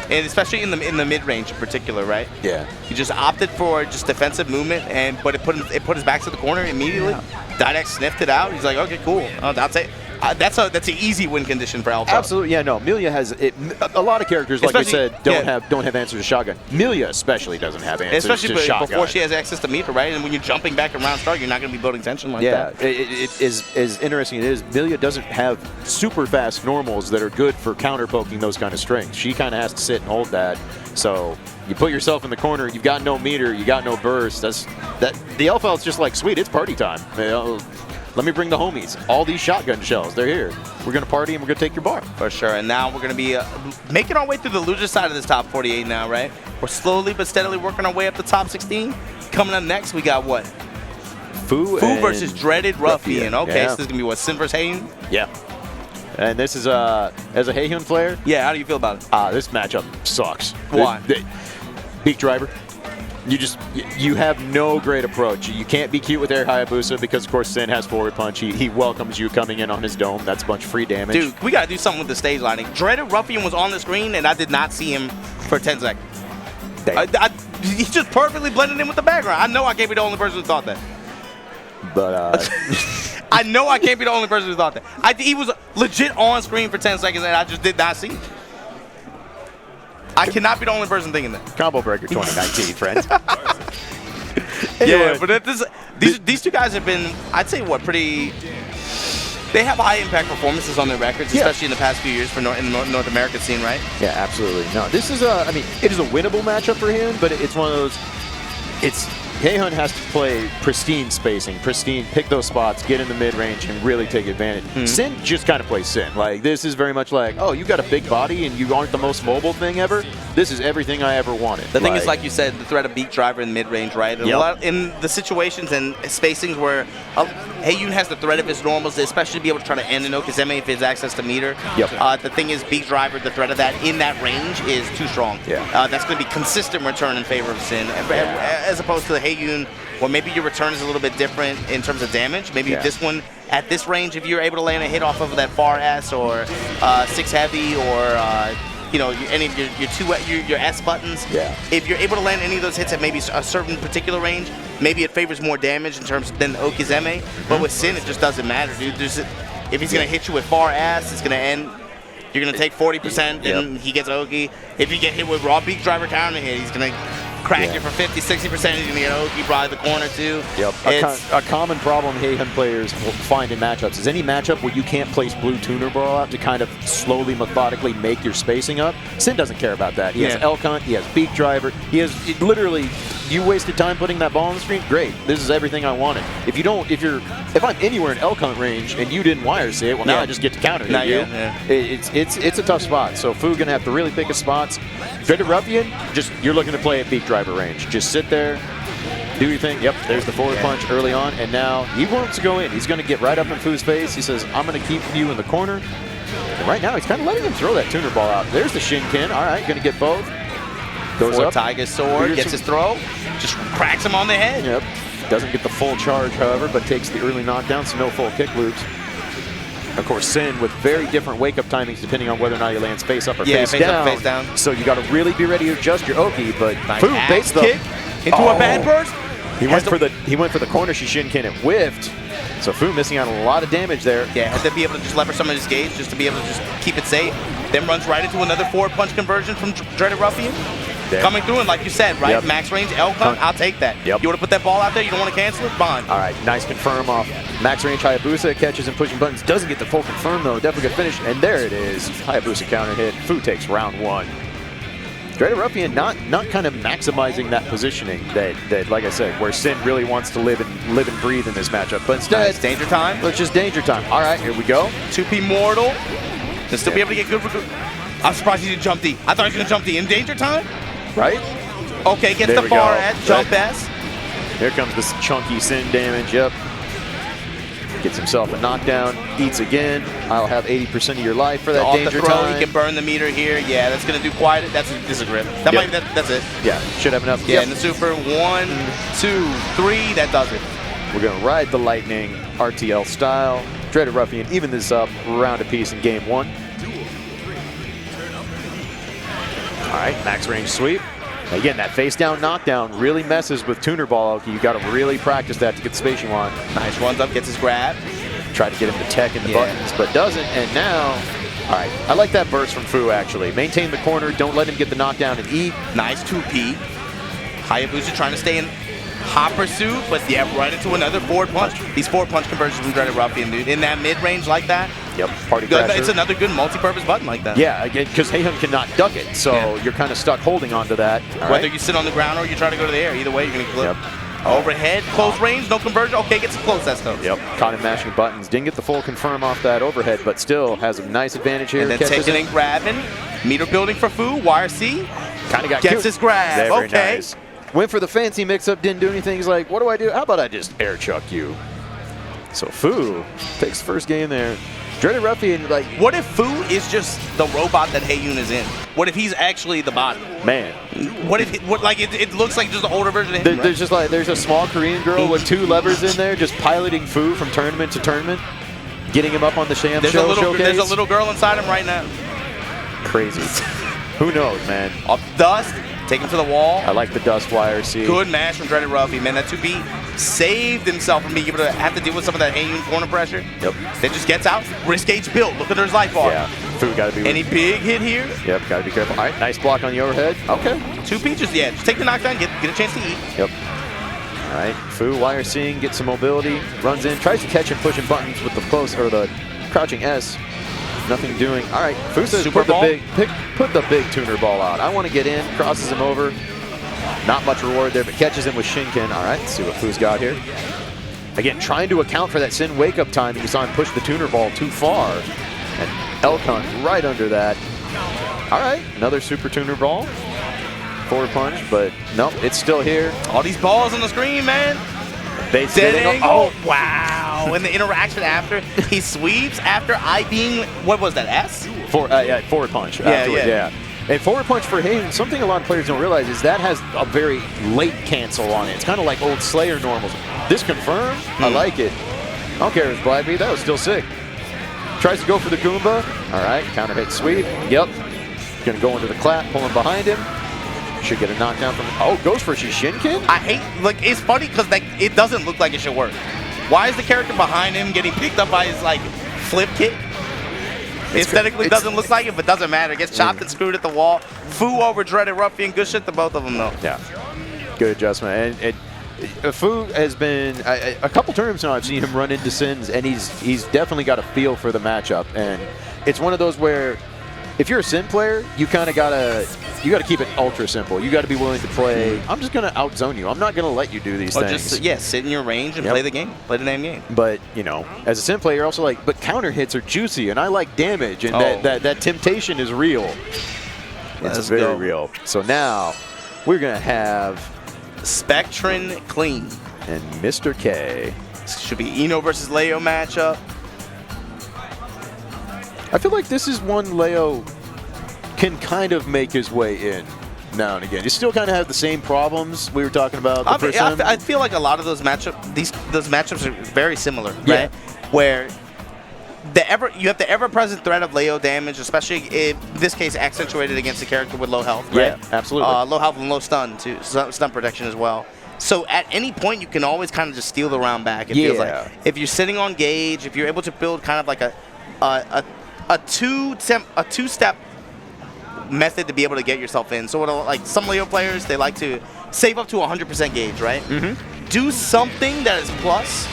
And especially in the mid-range in particular, right? Yeah. He just opted for just defensive movement, but it put his back to the corner immediately. Yeah. Didact sniffed it out. He's like, okay, cool. I'll take. That's an easy win condition for Elphelt. Absolutely, yeah. No, Millia has a lot of characters, like we said, don't have answers to shotgun. Millia especially doesn't have answers especially to shotgun. Before she has access to meter, right? And when you're jumping back around start, you're not going to be building tension like that. Yeah, it is as interesting as it is. Millia doesn't have super fast normals that are good for counter poking those kind of strings. She kind of has to sit and hold that. So you put yourself in the corner. You've got no meter. You got no burst. The Elphelt's just like, sweet, it's party time. Let me bring the homies. All these shotgun shells, they're here. We're going to party and we're going to take your bar. For sure. And now we're going to be making our way through the loser side of this top 48 now, right? We're slowly but steadily working our way up to top 16. Coming up next, we got what? Fu versus DreadedRuffian. Okay, yeah. so this is going to be what, Sin versus Haehyun? Yeah. And this is, as a Haehyun player? Yeah, how do you feel about it? This matchup sucks. Why? Beak driver. You have no great approach. You can't be cute with Air Hayabusa because, of course, Sin has forward punch. He welcomes you coming in on his dome. That's a bunch of free damage. Dude, we got to do something with the stage lighting. DreadedRuffian was on the screen, and I did not see him for 10 seconds. He just perfectly blended in with the background. I know I can't be the only person who thought that. But I know I can't be the only person who thought that. He was legit on screen for 10 seconds, and I just did not see it. I cannot be the only person thinking that. Combo Breaker 2019, friends. Yeah, but these two guys have been, I'd say, pretty... They have high impact performances on their records, especially in the past few years in the North American scene, right? Yeah, absolutely. No, this is I mean, it is a winnable matchup for him, but it's one of those, Haehyun has to play pristine spacing, pick those spots, get in the mid-range, and really take advantage. Sin just kind of plays Sin. Like, this is very much like, oh, you got a big body and you aren't the most mobile thing ever? This is everything I ever wanted. The thing is, like you said, the threat of beat driver in mid-range, right? In the situations and spacings where Haehyun has the threat of his normals, especially to be able to try to end an Okizeme if he has access to meter. The thing is, beat driver, the threat of that in that range is too strong. That's going to be consistent return in favor of Sin, as opposed to the Haehyun, or maybe your return is a little bit different in terms of damage. Maybe this one, at this range, if you're able to land a hit off of that far S or 6 heavy or any of your S buttons, if you're able to land any of those hits at maybe a certain particular range, maybe it favors more damage in terms than Okizeme. But with Sin, it just doesn't matter, dude. If he's gonna hit you with far ass, it's gonna end. You're gonna take 40%, and he gets Oki. If you get hit with raw beat driver counter hit, he's gonna crack you for 50, 60%. He's gonna get Oki, probably the corner too. A common problem Haehyun players will find in matchups is any matchup where you can't place blue tuner ball out to kind of slowly, methodically make your spacing up. Sin doesn't care about that. He has Elphelt, he has beat driver, he has literally. You wasted time putting that ball on the screen? Great. This is everything I wanted. If I'm anywhere in Elphelt range and you didn't wire see it, well, now I just get to counter hit you. It's a tough spot. So Fu gonna have to really pick his spots. DreadedRuffian, you're looking to play at beat driver range. Just sit there, do your thing. Yep, there's the forward punch early on, and now he wants to go in. He's gonna get right up in Fu's face. He says, I'm gonna keep you in the corner. And right now, he's kind of letting him throw that tuner ball out. There's the Shinken. All right, gonna get both. Goes up. Tiger's sword, gets his throw, just cracks him on the head. Yep. Doesn't get the full charge, however, but takes the early knockdown, so no full kick loops. Of course, Sin with very different wake-up timings depending on whether or not he lands face up or face down. So you got to really be ready to adjust your Oki, but Fu baits the kick into a bad burst. He went for the corner Shishinken, it whiffed. So Fu missing out on a lot of damage there. Yeah, had to be able to just lever some of his gauge just to be able to just keep it safe. Then runs right into another forward punch conversion from DreadedRuffian. Coming through, and like you said, right? Max range, Elphelt, I'll take that. You want to put that ball out there, you don't want to cancel it? Bond. All right, nice confirm off max range Hayabusa, catches and pushing buttons. Doesn't get the full confirm, though. Definitely good finish, and there it is. Hayabusa counter hit. Fu takes round 1. DreadedRuffian not kind of maximizing that positioning that, like I said, where Sin really wants to live and breathe in this matchup. But instead, it's danger time. It's just danger time. All right, here we go. 2P Mortal. To still be able to get good. I'm surprised he didn't jump D. I thought he was going to jump D in danger time. Right? Okay, gets the far edge, jump S. Here comes this chunky Sin damage, Gets himself a knockdown, eats again. I'll have 80% of your life for that danger time. He can burn the meter here. Yeah, that's going to do quite it. This is a grip. That's it. Yeah, should have enough. Yeah, in the super, 1, 2, 3, that does it. We're going to ride the lightning, RTL style. DreadedRuffian even this up, round apiece in game 1. All right, max range sweep. Again, that face down knockdown really messes with tuner ball. You got to really practice that to get the space you want. Nice, runs up, gets his grab. Try to get him to tech in the buttons, but doesn't. And now, all right, I like that burst from Fu actually. Maintain the corner, don't let him get the knockdown and eat. Nice 2P. Hayabusa trying to stay in hot pursuit, but right into another forward punch. These forward punch conversions from DreadedRuffian, dude. In that mid range like that. Yep, party crasher. It's another good multi-purpose button like that. Yeah, because Haehyun cannot duck it, so you're kind of stuck holding on to that. Whether you sit on the ground or you try to go to the air, either way you're going to clip. Overhead, close range, no conversion. Okay, gets close, that's tough. Yep, caught him mashing buttons. Didn't get the full confirm off that overhead, but still has a nice advantage here. And then taking and grabbing. Meter building for Fu, wire C. Kind of got gets his grab. Okay. Nice. Went for the fancy mix-up, didn't do anything. He's like, what do I do? How about I just air chuck you? So Fu takes the first game there. DreadedRuffian, like... What if Fu is just the robot that Haehyun is in? What if he's actually the bot? Man. What if it looks like just an older version of him? There's just like there's a small Korean girl with 2 levers in there, just piloting Fu from tournament to tournament, getting him up on the showcase. There's a little girl inside him right now. Crazy. Who knows, man? Up dust, take him to the wall. I like the dust wire. See. Good match from DreadedRuffian, man. That 2B saved himself from being able to have to deal with some of that Haehyun corner pressure. Yep. Then just gets out. Risk gauge built. Look at his life bar. Yeah. Fu got to be. Any big hit here? Yep. Got to be careful. All right. Nice block on the overhead. Okay. 2 peaches. Yeah. Just take the knockdown. Get a chance to eat. Yep. All right. Fu wire seeing, gets some mobility, runs in, tries to catch him pushing buttons with the close or the crouching S. Nothing doing. All right. Fu says put the big tuner ball out. I want to get in. Crosses him over. Not much reward there, but catches him with Shinken. All right, let's see what Fu's got here. Again, trying to account for that Sin wake-up time. You saw him push the tuner ball too far. And Elphelt right under that. All right, another super tuner ball. Forward punch, but nope, it's still here. All these balls on the screen, man. Dead angle. Oh, wow. And the interaction after, he sweeps after I being, what was that, S? Yeah, forward punch. Yeah. And forward punch for Haehyun, something a lot of players don't realize is that has a very late cancel on it. It's kind of like old Slayer normals. This confirmed, I like it. I don't care if it's Badguy, that was still sick. Tries to go for the Goomba. All right, counter hit sweep. Yep. Gonna go into the clap, pulling behind him. Should get a knockdown from, oh, goes for Shishinkin? I hate, like, it's funny because it doesn't look like it should work. Why is the character behind him getting picked up by his, like, flip kick? Aesthetically doesn't look like it, but doesn't matter. Gets chopped and screwed at the wall. Fu over DreadedRuffian. Good shit to both of them, though. Yeah. Good adjustment. And Fu has been, a couple tournaments now I've seen him run into Sins, and he's definitely got a feel for the matchup. And it's one of those where if you're a Sin player, you kind of gotta keep it ultra simple. You got to be willing to play. I'm just gonna outzone you. I'm not gonna let you do these things. Just sit in your range and play the game, play the damn game. But you know, as a Sim player, you're also like, but counter hits are juicy, and I like damage, and that temptation is real. It's very real. So now we're gonna have Spectryn clean and Mr. K. This should be Eno versus Leo matchup. I feel like this is one Leo can kind of make his way in now and again. You still kind of have the same problems we were talking about the first time. I feel like a lot of those matchups are very similar, right? Where you have the ever-present threat of Leo damage, especially in this case accentuated against a character with low health, right? Yeah, absolutely. Low health and low stun too, stun protection as well. So at any point you can always kind of just steal the round back. It feels like if you're sitting on gauge, if you're able to build kind of like a two-step method to be able to get yourself in. So like some Leo players, they like to save up to 100% gauge, right? Do something that is plus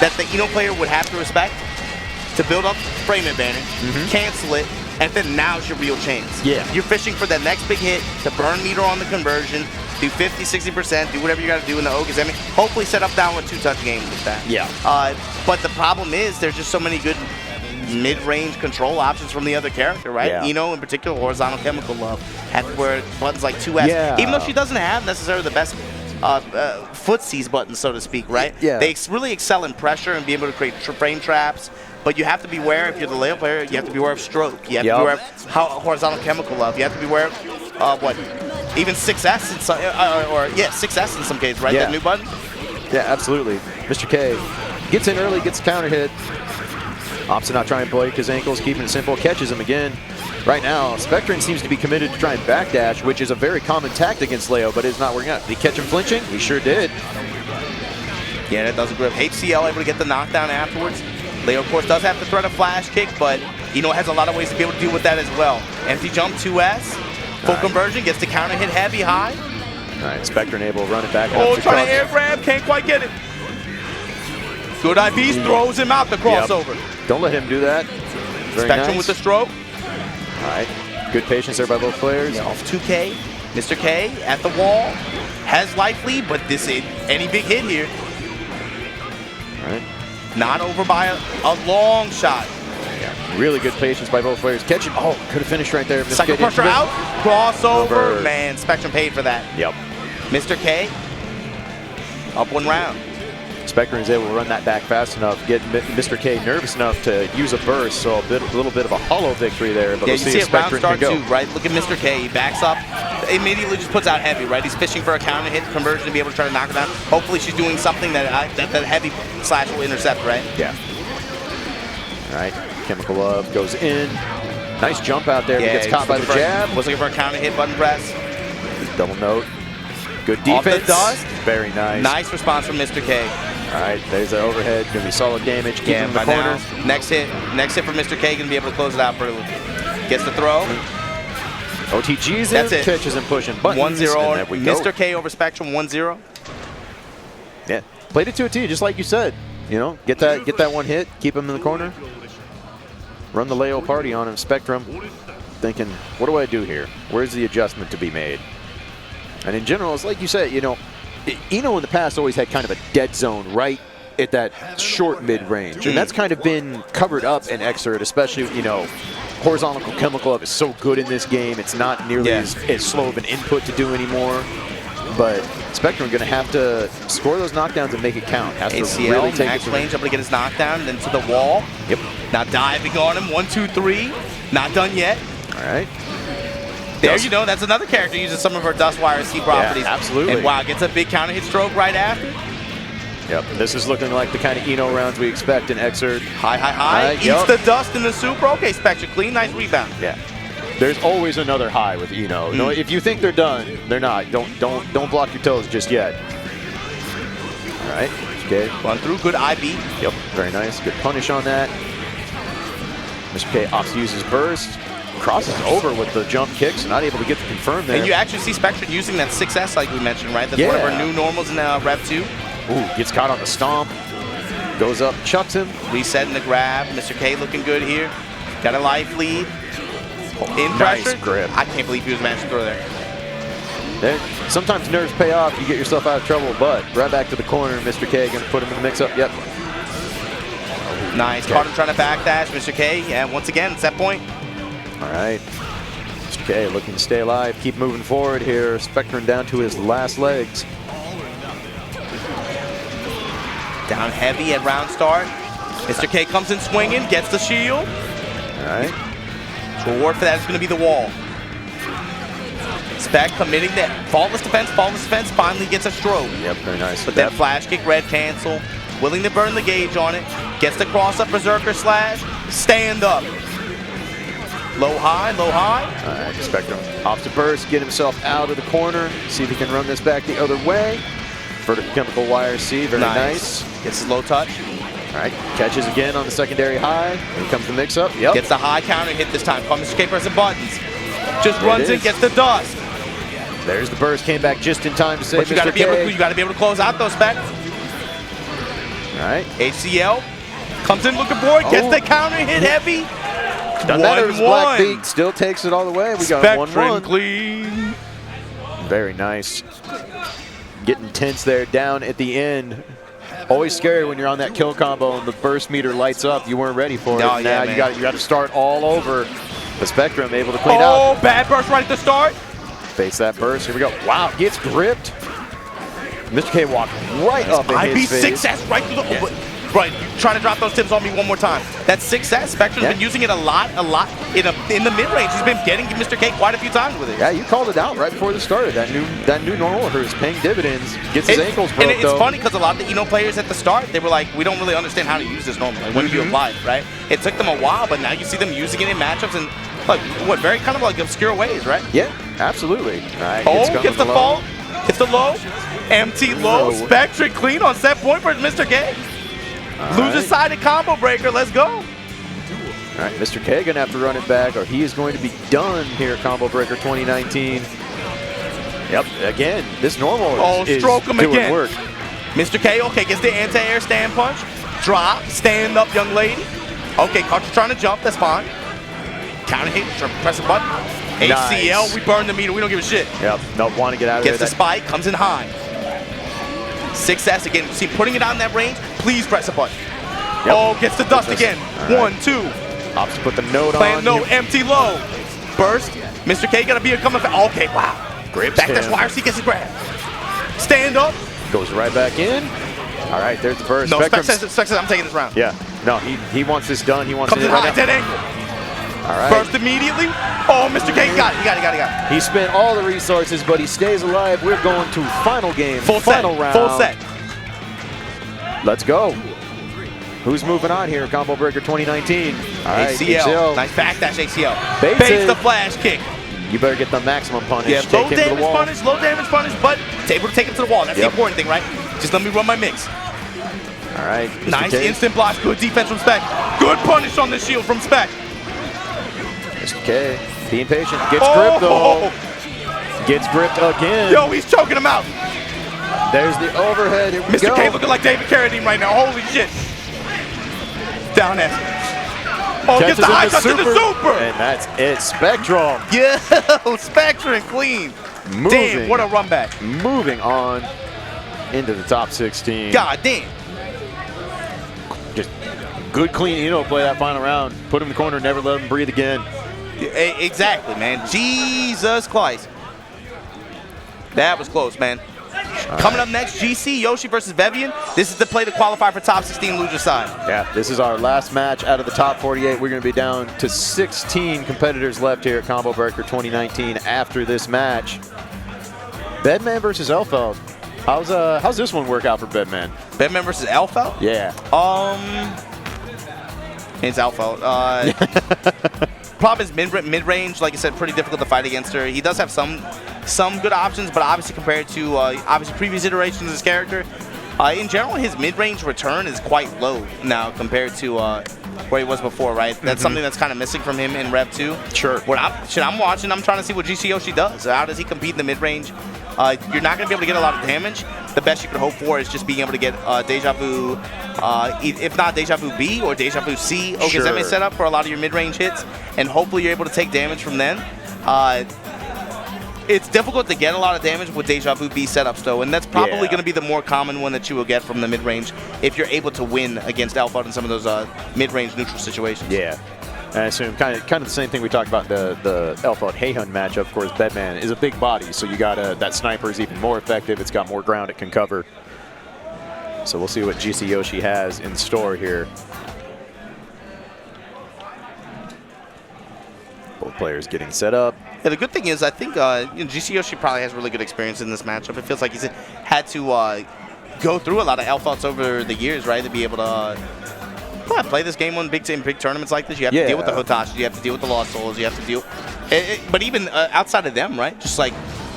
that the Eno player would have to respect to build up frame advantage, cancel it, and then now's your real chance. Yeah. You're fishing for that next big hit to burn meter on the conversion, do 50, 60%, do whatever you got to do in the Okazemi. Hopefully set up down with 2-touch games with that. Yeah. But the problem is there's just so many good mid-range control options from the other character, right? Yeah. Eno, in particular, horizontal chemical love, had to wear buttons like 2S. Yeah. Even though she doesn't have necessarily the best footsies buttons, so to speak, right? Yeah. They really excel in pressure and be able to create frame traps. But you have to be aware, if you're the Leo player, you have to be aware of stroke. You have to be aware of horizontal chemical love. You have to be aware of even 6S in some, 6S in some cases, right? Yeah. That new button. Yeah, absolutely. Mr. K gets in early, gets a counter hit. Opposite not trying to break his ankles, keeping it simple, catches him again. Right now, Spectryn seems to be committed to try and backdash, which is a very common tactic against Leo, but it's not working out. Did he catch him flinching? He sure did. Yeah, that does a grip. HCL able to get the knockdown afterwards. Leo, of course, does have the threat of flash kick, but Eno has a lot of ways to be able to deal with that as well. Empty jump 2S, full conversion, gets the counter hit heavy high. All right, Spectryn able to run it back. Oh, trying to air grab, can't quite get it. Good IVs, throws him out the crossover. Don't let him do that. Very Spectryn nice. with the stroke. All right, good patience there by both players. Yeah, off 2K. Mr. K at the wall. Has life lead, but this ain't any big hit here. All right. Not over by a long shot. Yeah, really good patience by both players. Catch him. Oh, could have finished right there. Cycle pressure out. Crossover. Man, Spectryn paid for that. Yep. Mr. K, up one round. Spectryn Spectryn is able to run that back fast enough, get Mr. K nervous enough to use a burst, so a little bit of a hollow victory there. But yeah, we'll you see see if it round Spectryn start can go. too, right? Look at Mr. K. He backs up, immediately just puts out heavy, right? He's fishing for a counter hit conversion to be able to try to knock it down. Hopefully she's doing something that that heavy slash will intercept, right? Yeah. All right, Chemical Love goes in. Nice jump out there, Yeah, but gets caught by the jab. Was looking for a counter hit button press. Double note. Good Off defense. the dust. Very nice. Nice response from Mr. K. All right, there's the overhead. Gonna be solid damage. Keep him in the by corner. now, next hit from Mr. K gonna be able to close it out for gets the throw. OTG's That's in, it. catches and pushing buttons. 1-0. And there we go. Mr. K over Spectryn 1-0. Yeah, played it to a T, just like you said. You know, get that one hit, keep him in the corner, run the Leo party on him. Spectryn thinking, what do I do here? Where's the adjustment to be made? And in general, it's like you said, you know, Eno in the past always had kind of a dead zone right at that short mid-range. And that's kind of been covered up in Xrd, especially, you know, horizontal chemical up is so good in this game. It's not nearly as slow of an input to do anymore. But Spectryn going to have to score those knockdowns and make it count. Has to ACL, really take max it range, able to get his knockdown, then to the wall. Yep. Now diving on him, 1, 2, 3. Not done yet. All right. There you know, that's another character using some of her Dustwire C properties. Yeah, absolutely. And wow, gets a big counter hit stroke right after. Yep, this is looking like the kind of Eno rounds we expect in Xrd. High. Eats the dust in the super. Okay, Spectryn, clean, nice rebound. Yeah. There's always another high with Eno. No, if you think they're done, they're not. Don't block your toes just yet. All right. Okay. Run through, good IB. Yep. Very nice. Good punish on that. Mr. K opts to use his burst. Crosses over with the jump kicks, not able to get the confirm there. And you actually see Spectryn using that 6S like we mentioned, right? That's one of our new normals in Rev 2. Ooh, gets caught on the stomp. Goes up, chucks him. Resetting the grab. Mr. K looking good here. Got a life lead. In Nice pressure. grip. I can't believe he was managed to throw there. Then sometimes nerves pay off. You get yourself out of trouble, but right back to the corner. Mr. K going to put him in the mix-up. Yep. Nice. Caught him trying to backdash. Mr. K, and once again, set point. All right. Mr. K looking to stay alive. Keep moving forward here. Spectryn down to his last legs. Down heavy at round start. Mr. K comes in swinging, gets the shield. All right. Reward for that is going to be the wall. Spec committing that faultless defense, finally gets a stroke. Yep, very nice. But then flash kick, red cancel. Willing to burn the gauge on it. Gets the cross up, berserker slash. Stand up. Low high. All right, Spectryn off to burst, get himself out of the corner. See if he can run this back the other way. Vertical chemical wire C, very nice. Gets his low touch. All right, catches again on the secondary high. Here comes the mix-up. Yep. Gets the high counter hit this time. Mr. K pressing buttons. Just runs in, gets the dust. There's the burst, came back just in time to save But you gotta Mr. be able K. to, you gotta be able to close out those Spec. All right. HCL comes in looking for it, gets the counter hit heavy. Done that as Black Beat, still takes it all the way. We got 1-1. Clean. Very nice. Getting tense there down at the end. Always scary when you're on that kill combo and the burst meter lights up. You weren't ready for it. Oh, now yeah, you got to start all over. The Spectryn able to clean out. Oh, bad burst right at the start. Face that burst. Here we go. Wow, gets gripped. Mr. K walked right up in his face. IB 6S right through the... Right, trying to drop those tips on me one more time. That 6S, Spectryn's been using it a lot in the mid-range. He's been getting Mr. K quite a few times with it. Yeah, you called it out right before this started. That new normal of hers paying dividends. Gets his ankles broke, And it's funny because a lot of the Eno players at the start, they were like, we don't really understand how to use this normal. Like, when do you apply it, right? It took them a while, but now you see them using it in matchups and like what, very kind of like obscure ways, right? Yeah, absolutely. All right, gets the fault, gets the low, empty low, Spectryn clean on set point for Mr. K. Loser-sided combo breaker, let's go. All right, Mr. K gonna have to run it back or he is going to be done here at Combo Breaker 2019. Yep, again, this normal is stroke him doing again. work. Mr. K, okay, gets the anti-air stand punch. Drop, stand up, young lady. Okay, caught you trying to jump, that's fine. Counter hit, press a button. HCL, we burn the meter, we don't give a shit. Yep, nope, want to get out of there. Gets the spike, comes in high. 6S again, see, putting it on that range, please press a button. Yep. Oh, gets the dust again. Right. 1, 2. Opts to put the note on. No, empty low. Burst. Mr. K gotta be a coming. Okay, wow. Grips back dash wire, he gets the grab. Stand up. Goes right back in. All right, there's the burst. No, Spectryn Spec says I'm taking this round. Yeah, no, he wants this done. He wants Comes it in right high, now. dead angle. All right. Burst immediately. Oh, Mr. K got it. He spent all the resources, but he stays alive. We're going to final game, final round. Full set. Let's go. Who's moving on here? Combo Breaker 2019. All right, ACL. Nice back dash ACL. Baits the flash kick. You better get the maximum punish. Yeah, Take him to the wall. low damage punish, but it's able to take him to the wall. That's the important thing, right? Just let me run my mix. All right. Nice instant block. Good defense from Spec. Good punish on the shield from Spec. Mr. K, being patient. Gets gripped, though. Gets gripped again. Yo, he's choking him out. There's the overhead. Here we Mr. go. K looking like David Carradine right now. Holy shit. Down S. Oh, gets the high touch to the super. And that's it. Spectrum. Yo, Spectryn clean. Damn, what a run back. Moving on into the top 16. God damn. Just good, clean, play that final round. Put him in the corner, never let him breathe again. Exactly, man. Jesus Christ. That was close, man. Coming up next, GC Yoshi versus Venom. This is the play to qualify for top 16 loser side. Yeah, this is our last match out of the top 48. We're going to be down to 16 competitors left here at Combo Breaker 2019 after this match. Bedman versus Elphelt. How's this one work out for Bedman? Bedman versus Elphelt? Yeah. It's Elphelt. Problem is mid-range, like I said, pretty difficult to fight against her. He does have some good options, but obviously compared to obviously previous iterations of his character, in general, his mid-range return is quite low now compared to where he was before, right? That's something that's kind of missing from him in Rev 2. Sure. What I'm watching, I'm trying to see what GC Yoshi does. How does he compete in the mid-range? You're not going to be able to get a lot of damage. The best you could hope for is just being able to get Deja Vu, if not Deja Vu B or Deja Vu C Okizeme set up for a lot of your mid-range hits, and hopefully you're able to take damage from them. It's difficult to get a lot of damage with Deja Vu B setups, though, and that's probably going to be the more common one that you will get from the mid-range if you're able to win against Elphelt in some of those mid-range neutral situations. Yeah. I assume kind of the same thing we talked about the Elphelt Haehyun matchup. Of course, Bedman is a big body, so you got that sniper is even more effective. It's got more ground it can cover. So we'll see what GC Yoshi has in store here. Both players getting set up. Yeah, the good thing is I think GC Yoshi probably has really good experience in this matchup. It feels like he's had to go through a lot of Elphelts over the years, right, to be able to play this game on big tournaments like this. You have to deal with the Hotashi, you have to deal with the LostSouls, you have to deal. But even outside of them, right? Just like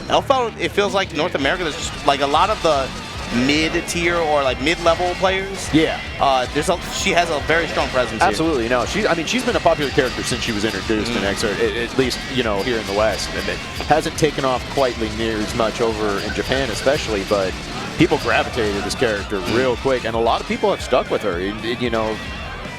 Elphelt, it feels like North America, there's just like a lot of the mid-tier or like mid-level players. Yeah. She has a very strong presence. Absolutely, no. She's been a popular character since she was introduced in XR, at least here in the West, and it hasn't taken off quite near as much over in Japan, especially. But people gravitated to this character real quick, and a lot of people have stuck with her.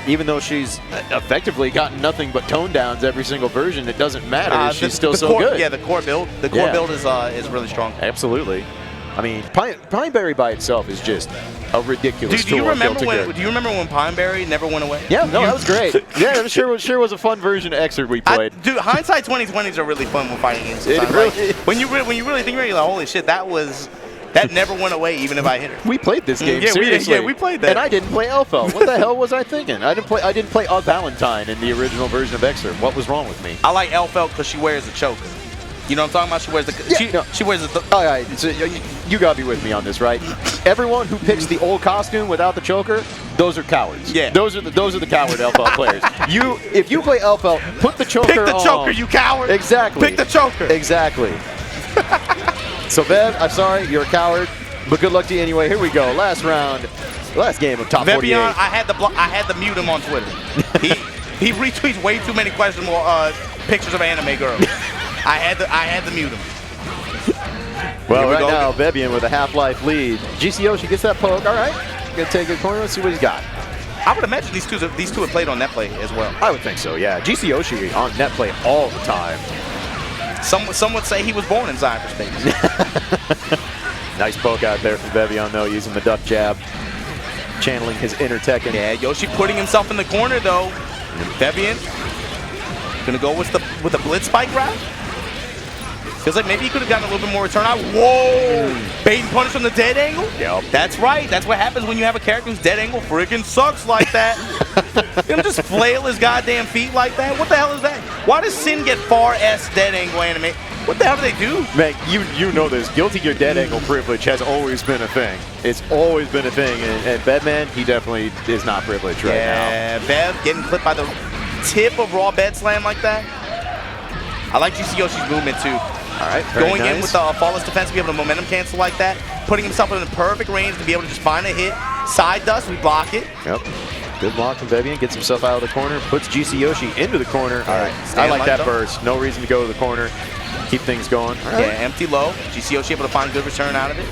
Even though she's effectively gotten nothing but tone downs every single version, it doesn't matter. She's still so good. Yeah, the core build. The core build is really strong. Absolutely. I mean, Pineberry by itself is just a ridiculous tool. Do you remember when Pineberry never went away? Yeah, no, that was great. Yeah, it sure was a fun version of XR we played. Dude, hindsight 2020s are really fun when fighting games. When you really think about it, you're like, holy shit, that never went away, even if I hit her. We played this game seriously. We played that. And I didn't play Elphelt. What the hell was I thinking? I didn't play Valentine in the original version of XR. What was wrong with me? I like Elphelt because she wears a choker. You know what I'm talking about? She wears the. She wears the. All right, so you gotta be with me on this, right? Everyone who picks the old costume without the choker, those are cowards. Yeah. Those are the coward Elphelt players. If you play Elphelt, put the choker on. Pick the choker, you coward. Exactly. Pick the choker. Exactly. So Bev, I'm sorry, you're a coward, but good luck to you anyway. Here we go. Last round, last game of top 48. I had to mute him on Twitter. he retweets way too many questionable pictures of anime girls. I had to mute him. Well, right now, Bebian with a half-life lead. GC Yoshi gets that poke. All right. Gonna take a corner. Let's see what he's got. I would imagine these two have played on net play as well. I would think so, yeah. GC Yoshi on net play all the time. Some would say he was born in cyberspace. Nice poke out there from Bebian, though, using the duck jab. Channeling his inner Tekken. Yeah, Yoshi putting himself in the corner, though. Bebian gonna go with the blitz spike route. Feels like maybe he could have gotten a little bit more return out. Whoa! Bait and punish from the dead angle? Yep. That's right. That's what happens when you have a character whose dead angle freaking sucks like that. Him just flail his goddamn feet like that? What the hell is that? Why does Sin get far S dead angle anime? What the hell do they do? Man, you know this. Guilty Gear dead angle privilege has always been a thing. It's always been a thing. And Bedman, he definitely is not privileged right now. Yeah, Bev getting clipped by the tip of raw bed slam like that. I like GCYoshi's movement too. All right, going nice. in with the flawless defense, be able to momentum cancel like that, putting himself in the perfect range to be able to just find a hit. Side dust, we block it. Yep. Good block from Vevian, gets himself out of the corner, puts GCYoshi into the corner. All right, I like that burst. No reason to go to the corner. Keep things going. All right. Yeah, empty low. GCYoshi able to find good return out of it.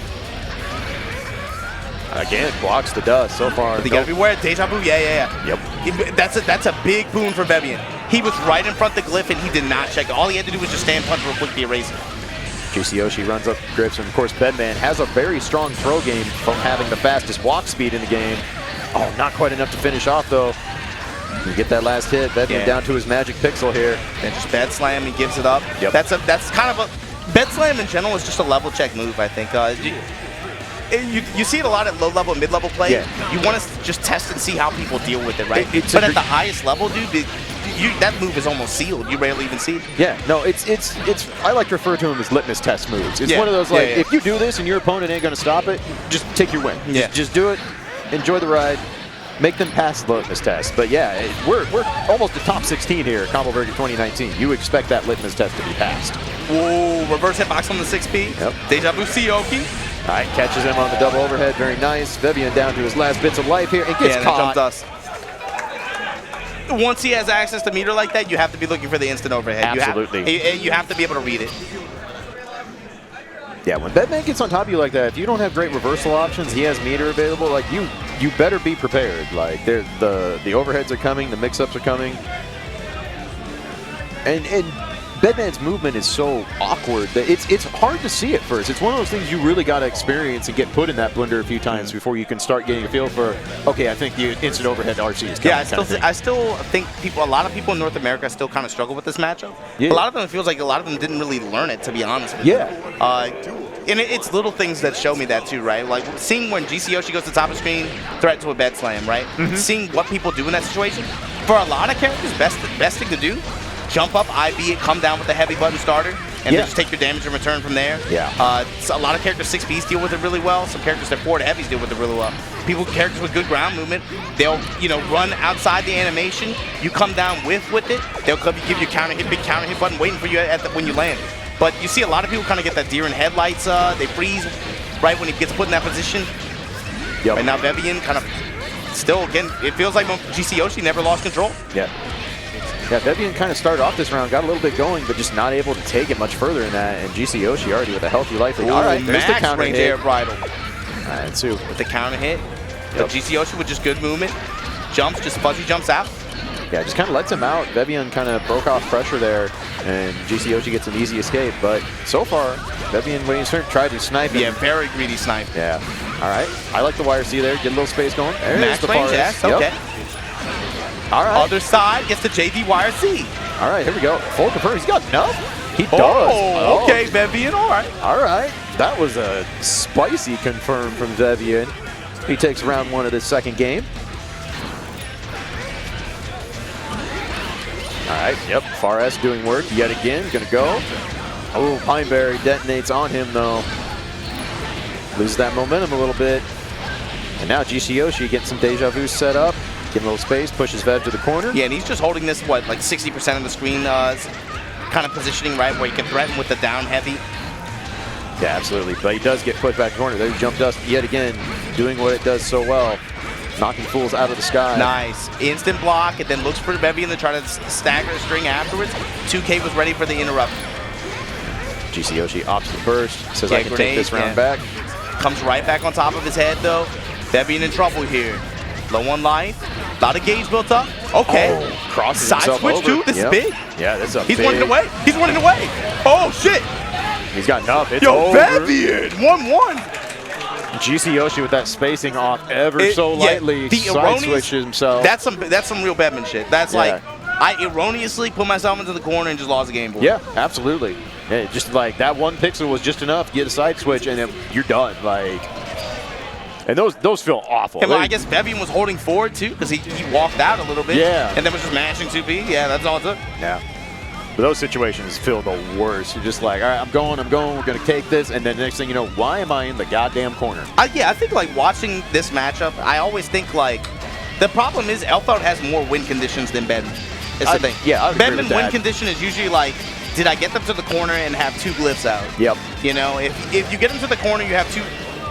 Again, blocks the dust so far. But they gotta beware. Deja vu, yeah. Yep. That's a big boon for Vevian. He was right in front of the glyph and he did not check. All he had to do was just stand punch real quick to erase it. GCYoshi runs up grips, and of course Bedman has a very strong throw game from having the fastest walk speed in the game. Oh, not quite enough to finish off though. You get that last hit, Bedman down to his magic pixel here. And just bed slam, he gives it up. Yep. That's kind of a bed slam in general is just a level check move, I think. You see it a lot at low-level and mid-level play. Yeah. You want to just test and see how people deal with it, right? But at the highest level, dude, that move is almost sealed. You rarely even see it. Yeah, no, it's I like to refer to them as litmus test moves. It's one of those like, if you do this and your opponent ain't gonna stop it, just take your win. Just do it, enjoy the ride, make them pass the litmus test. But yeah, we're almost the top 16 here at Combo Breaker 2019. You expect that litmus test to be passed. Whoa, reverse hitbox on the 6P. Yep. Deja vu Sioki. All right, catches him on the double overhead, very nice. Vevian down to his last bits of life here and gets caught. Jump dust. Once he has access to meter like that, you have to be looking for the instant overhead. Absolutely. You have to be able to read it. Yeah, when Bedman gets on top of you like that, if you don't have great reversal options, he has meter available, like you better be prepared. Like the overheads are coming, the mix-ups are coming. And Bedman's movement is so awkward that it's hard to see at first. It's one of those things you really got to experience and get put in that blender a few times before you can start getting a feel for, okay, I think the instant overhead RC is coming. Yeah, I still think a lot of people in North America still kind of struggle with this matchup. Yeah. A lot of them, it feels like a lot of them didn't really learn it, to be honest with you. And it's little things that show me that too, right? Like seeing when GCYoshi goes to the top of the screen, threat to a bed slam, right? Seeing what people do in that situation. For a lot of characters, best thing to do, jump up, IB it, come down with the heavy button starter, and then just take your damage and return from there. So a lot of characters 6Bs deal with it really well. Some characters that 4 to heavies deal with it really well. Characters with good ground movement, they'll run outside the animation. You come down with it. They'll give you counter hit, big counter hit button waiting for you when you land. But you see a lot of people kind of get that deer in headlights. They freeze right when he gets put in that position. And now Vevian kind of still, again, it feels like GCYoshi never lost control. Yeah, Vevian kind of started off this round, got a little bit going, but just not able to take it much further in that. And GCYoshi already with a healthy life. All right, there's the counter hit. Air bridle. All right, Sue. With the counter hit. But GCYoshi with just good movement. Jumps, just fuzzy jumps out. Yeah, just kind of lets him out. Vevian kind of broke off pressure there, and GCYoshi gets an easy escape. But so far, Vevian, when he's tried to snipe him. Yeah, very greedy snipe. Yeah. All right. I like the wire C there. Get a little space going. There's Max the range, yes. Okay. All right. Other side gets the JV wire C. All right, here we go. Full confirm. He's got enough. He does. Oh, okay, Vevian. All right. All right. That was a spicy confirm from Vevian. He takes round 1 of this second game. All right, Far S doing work yet again, gonna go. Oh, Pineberry detonates on him though. Loses that momentum a little bit. And now GCYoshi getting some deja vu set up, getting a little space, pushes Vev to the corner. Yeah, and he's just holding this, like 60% of the screen kind of positioning, right, where you can threaten with the down heavy. Yeah, absolutely, but he does get put back corner. There's Jump Dust yet again, doing what it does so well. Knocking fools out of the sky. Nice. Instant block, and then looks for Vevian to try to stagger the string afterwards. 2K was ready for the interrupt. GCYoshi opts the burst, says I can take this round back. Comes right back on top of his head, though. Vevian in trouble here. Low on life. A lot of gauge built up. Okay. Oh, crosses side himself switch, over. too? This is big. Yeah, that's a He's running away. He's running away. Oh, shit. He's got enough. It's over. Vevian. 1-1. GCYoshi with that spacing off ever so lightly, side switches himself. That's some real Bedman shit. That's like, I erroneously put myself into the corner and just lost the game board. Yeah, absolutely. just like that one pixel was just enough to get a side switch, and then you're done. Like, and those feel awful. Well, I guess Venom was holding forward too because he walked out a little bit. Yeah. And then was just mashing 2B. Yeah, that's all it took. Yeah. But those situations feel the worst. You're just like, all right, I'm going, we're going to take this. And then the next thing you know, why am I in the goddamn corner? Yeah, I think like watching this matchup, I always think like the problem is Elphelt has more win conditions than Bedman. It's the thing. Yeah, I Bedman win condition is usually like, did I get them to the corner and have 2 glyphs out? Yep. You know, if you get them to the corner, you have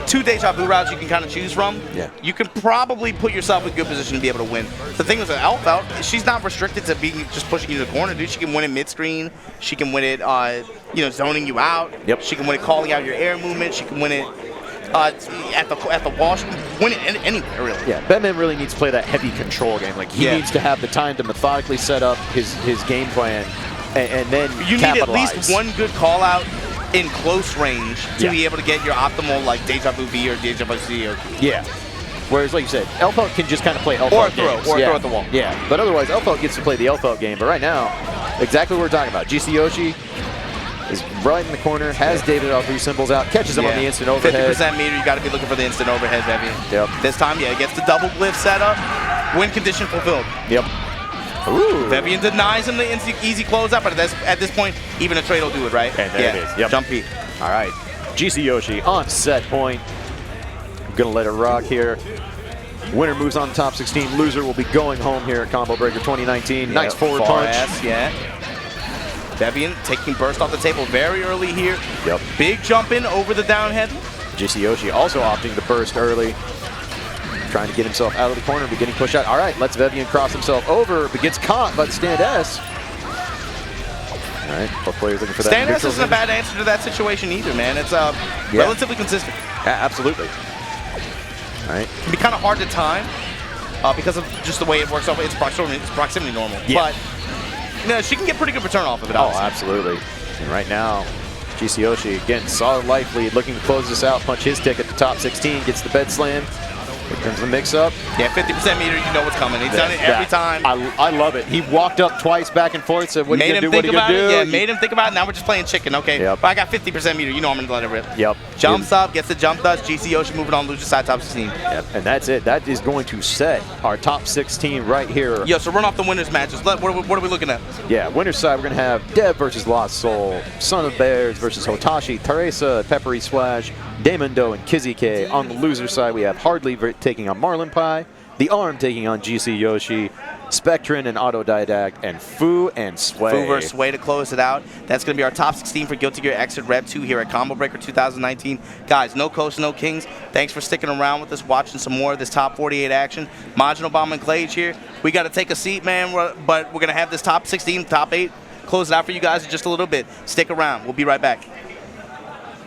two deja vu routes you can kind of choose from. Yeah. You can probably put yourself in a good position to be able to win. The thing is with Elphelt, she's not restricted to being just pushing you to the corner, dude. She can win it mid-screen. She can win it, you know, zoning you out. Yep. She can win it calling out your air movement. She can win it at the wall. She can win it anywhere, really. Yeah, Bedman really needs to play that heavy control game. Like, he needs to have the time to methodically set up his game plan and then you capitalize. need at least one good call out in close range to be able to get your optimal like deja vu B or deja vu C or Whereas, like you said, Elphelt can just kind of play Elphelt or throw games. or throw at the wall. Yeah, but otherwise Elphelt gets to play the Elphelt game. But right now, exactly what we're talking about. GC Yoshi is right in the corner, has daymendou symbols out, catches him on the instant overhead. 50% meter, you got to be looking for the instant overhead, Venom. Yep. This time, gets the double glyph setup. Win condition fulfilled. Yep. Ooh. Venom denies him the easy closeout, but at this point, even a trade will do it, right? And there it is. Yep. Jump P. All right. GC Yoshi on set point. I'm going to let it rock here. Winner moves on to top 16. Loser will be going home here at Combo Breaker 2019. Nice forward punch. Venom taking burst off the table very early here. Yep. Big jump in over the down head. GC Yoshi also opting to burst early. Trying to get himself out of the corner, beginning push out. All right, lets Venom cross himself over, but gets caught by the stand S. All right, both players looking for that. Stand S isn't a bad answer to that situation either, man. It's relatively consistent. Yeah, absolutely. All right. It can be kind of hard to time because of just the way it works off. It's proximity normal. Yeah. But she can get pretty good return off of it. Oh, obviously. absolutely. And right now, GC Yoshi, again, solid life lead, looking to close this out, punch his ticket to top 16, gets the bed slam. Here comes the mix-up. Yeah, 50% meter, you know what's coming. He's done it every time. I love it. He walked up twice back and forth, said, what are you going to do, what are you going to do? Yeah, made him think about it. Now we're just playing chicken. Okay, Yep. but I got 50% meter. You know I'm going to let it rip. Yep. Jumps up, gets the jump dust. GC Yoshi moving on, loser side, top 16. Yep. And that's it. That is going to set our top 16 right here. Yo, so run off the winners matches. What are we looking at? Yeah, winner's side, we're going to have Dev versus LostSoul, Son of Bears versus Hotashi, Teresa, PepperySplash, daymendou, and Kiske. On the loser side, we have Hardly taking on MarlinPie, The Arm taking on GC Yoshi, Spectryn and Autodidact, and Fu and Sway. Fu versus Sway to close it out. That's going to be our top 16 for GGXrd Rev2 here at Combo Breaker 2019. Guys, no coast, no kings. Thanks for sticking around with us, watching some more of this top 48 action. Majin Obama and Clage here. We got to take a seat, man, but we're going to have this top 16, top 8 close it out for you guys in just a little bit. Stick around. We'll be right back.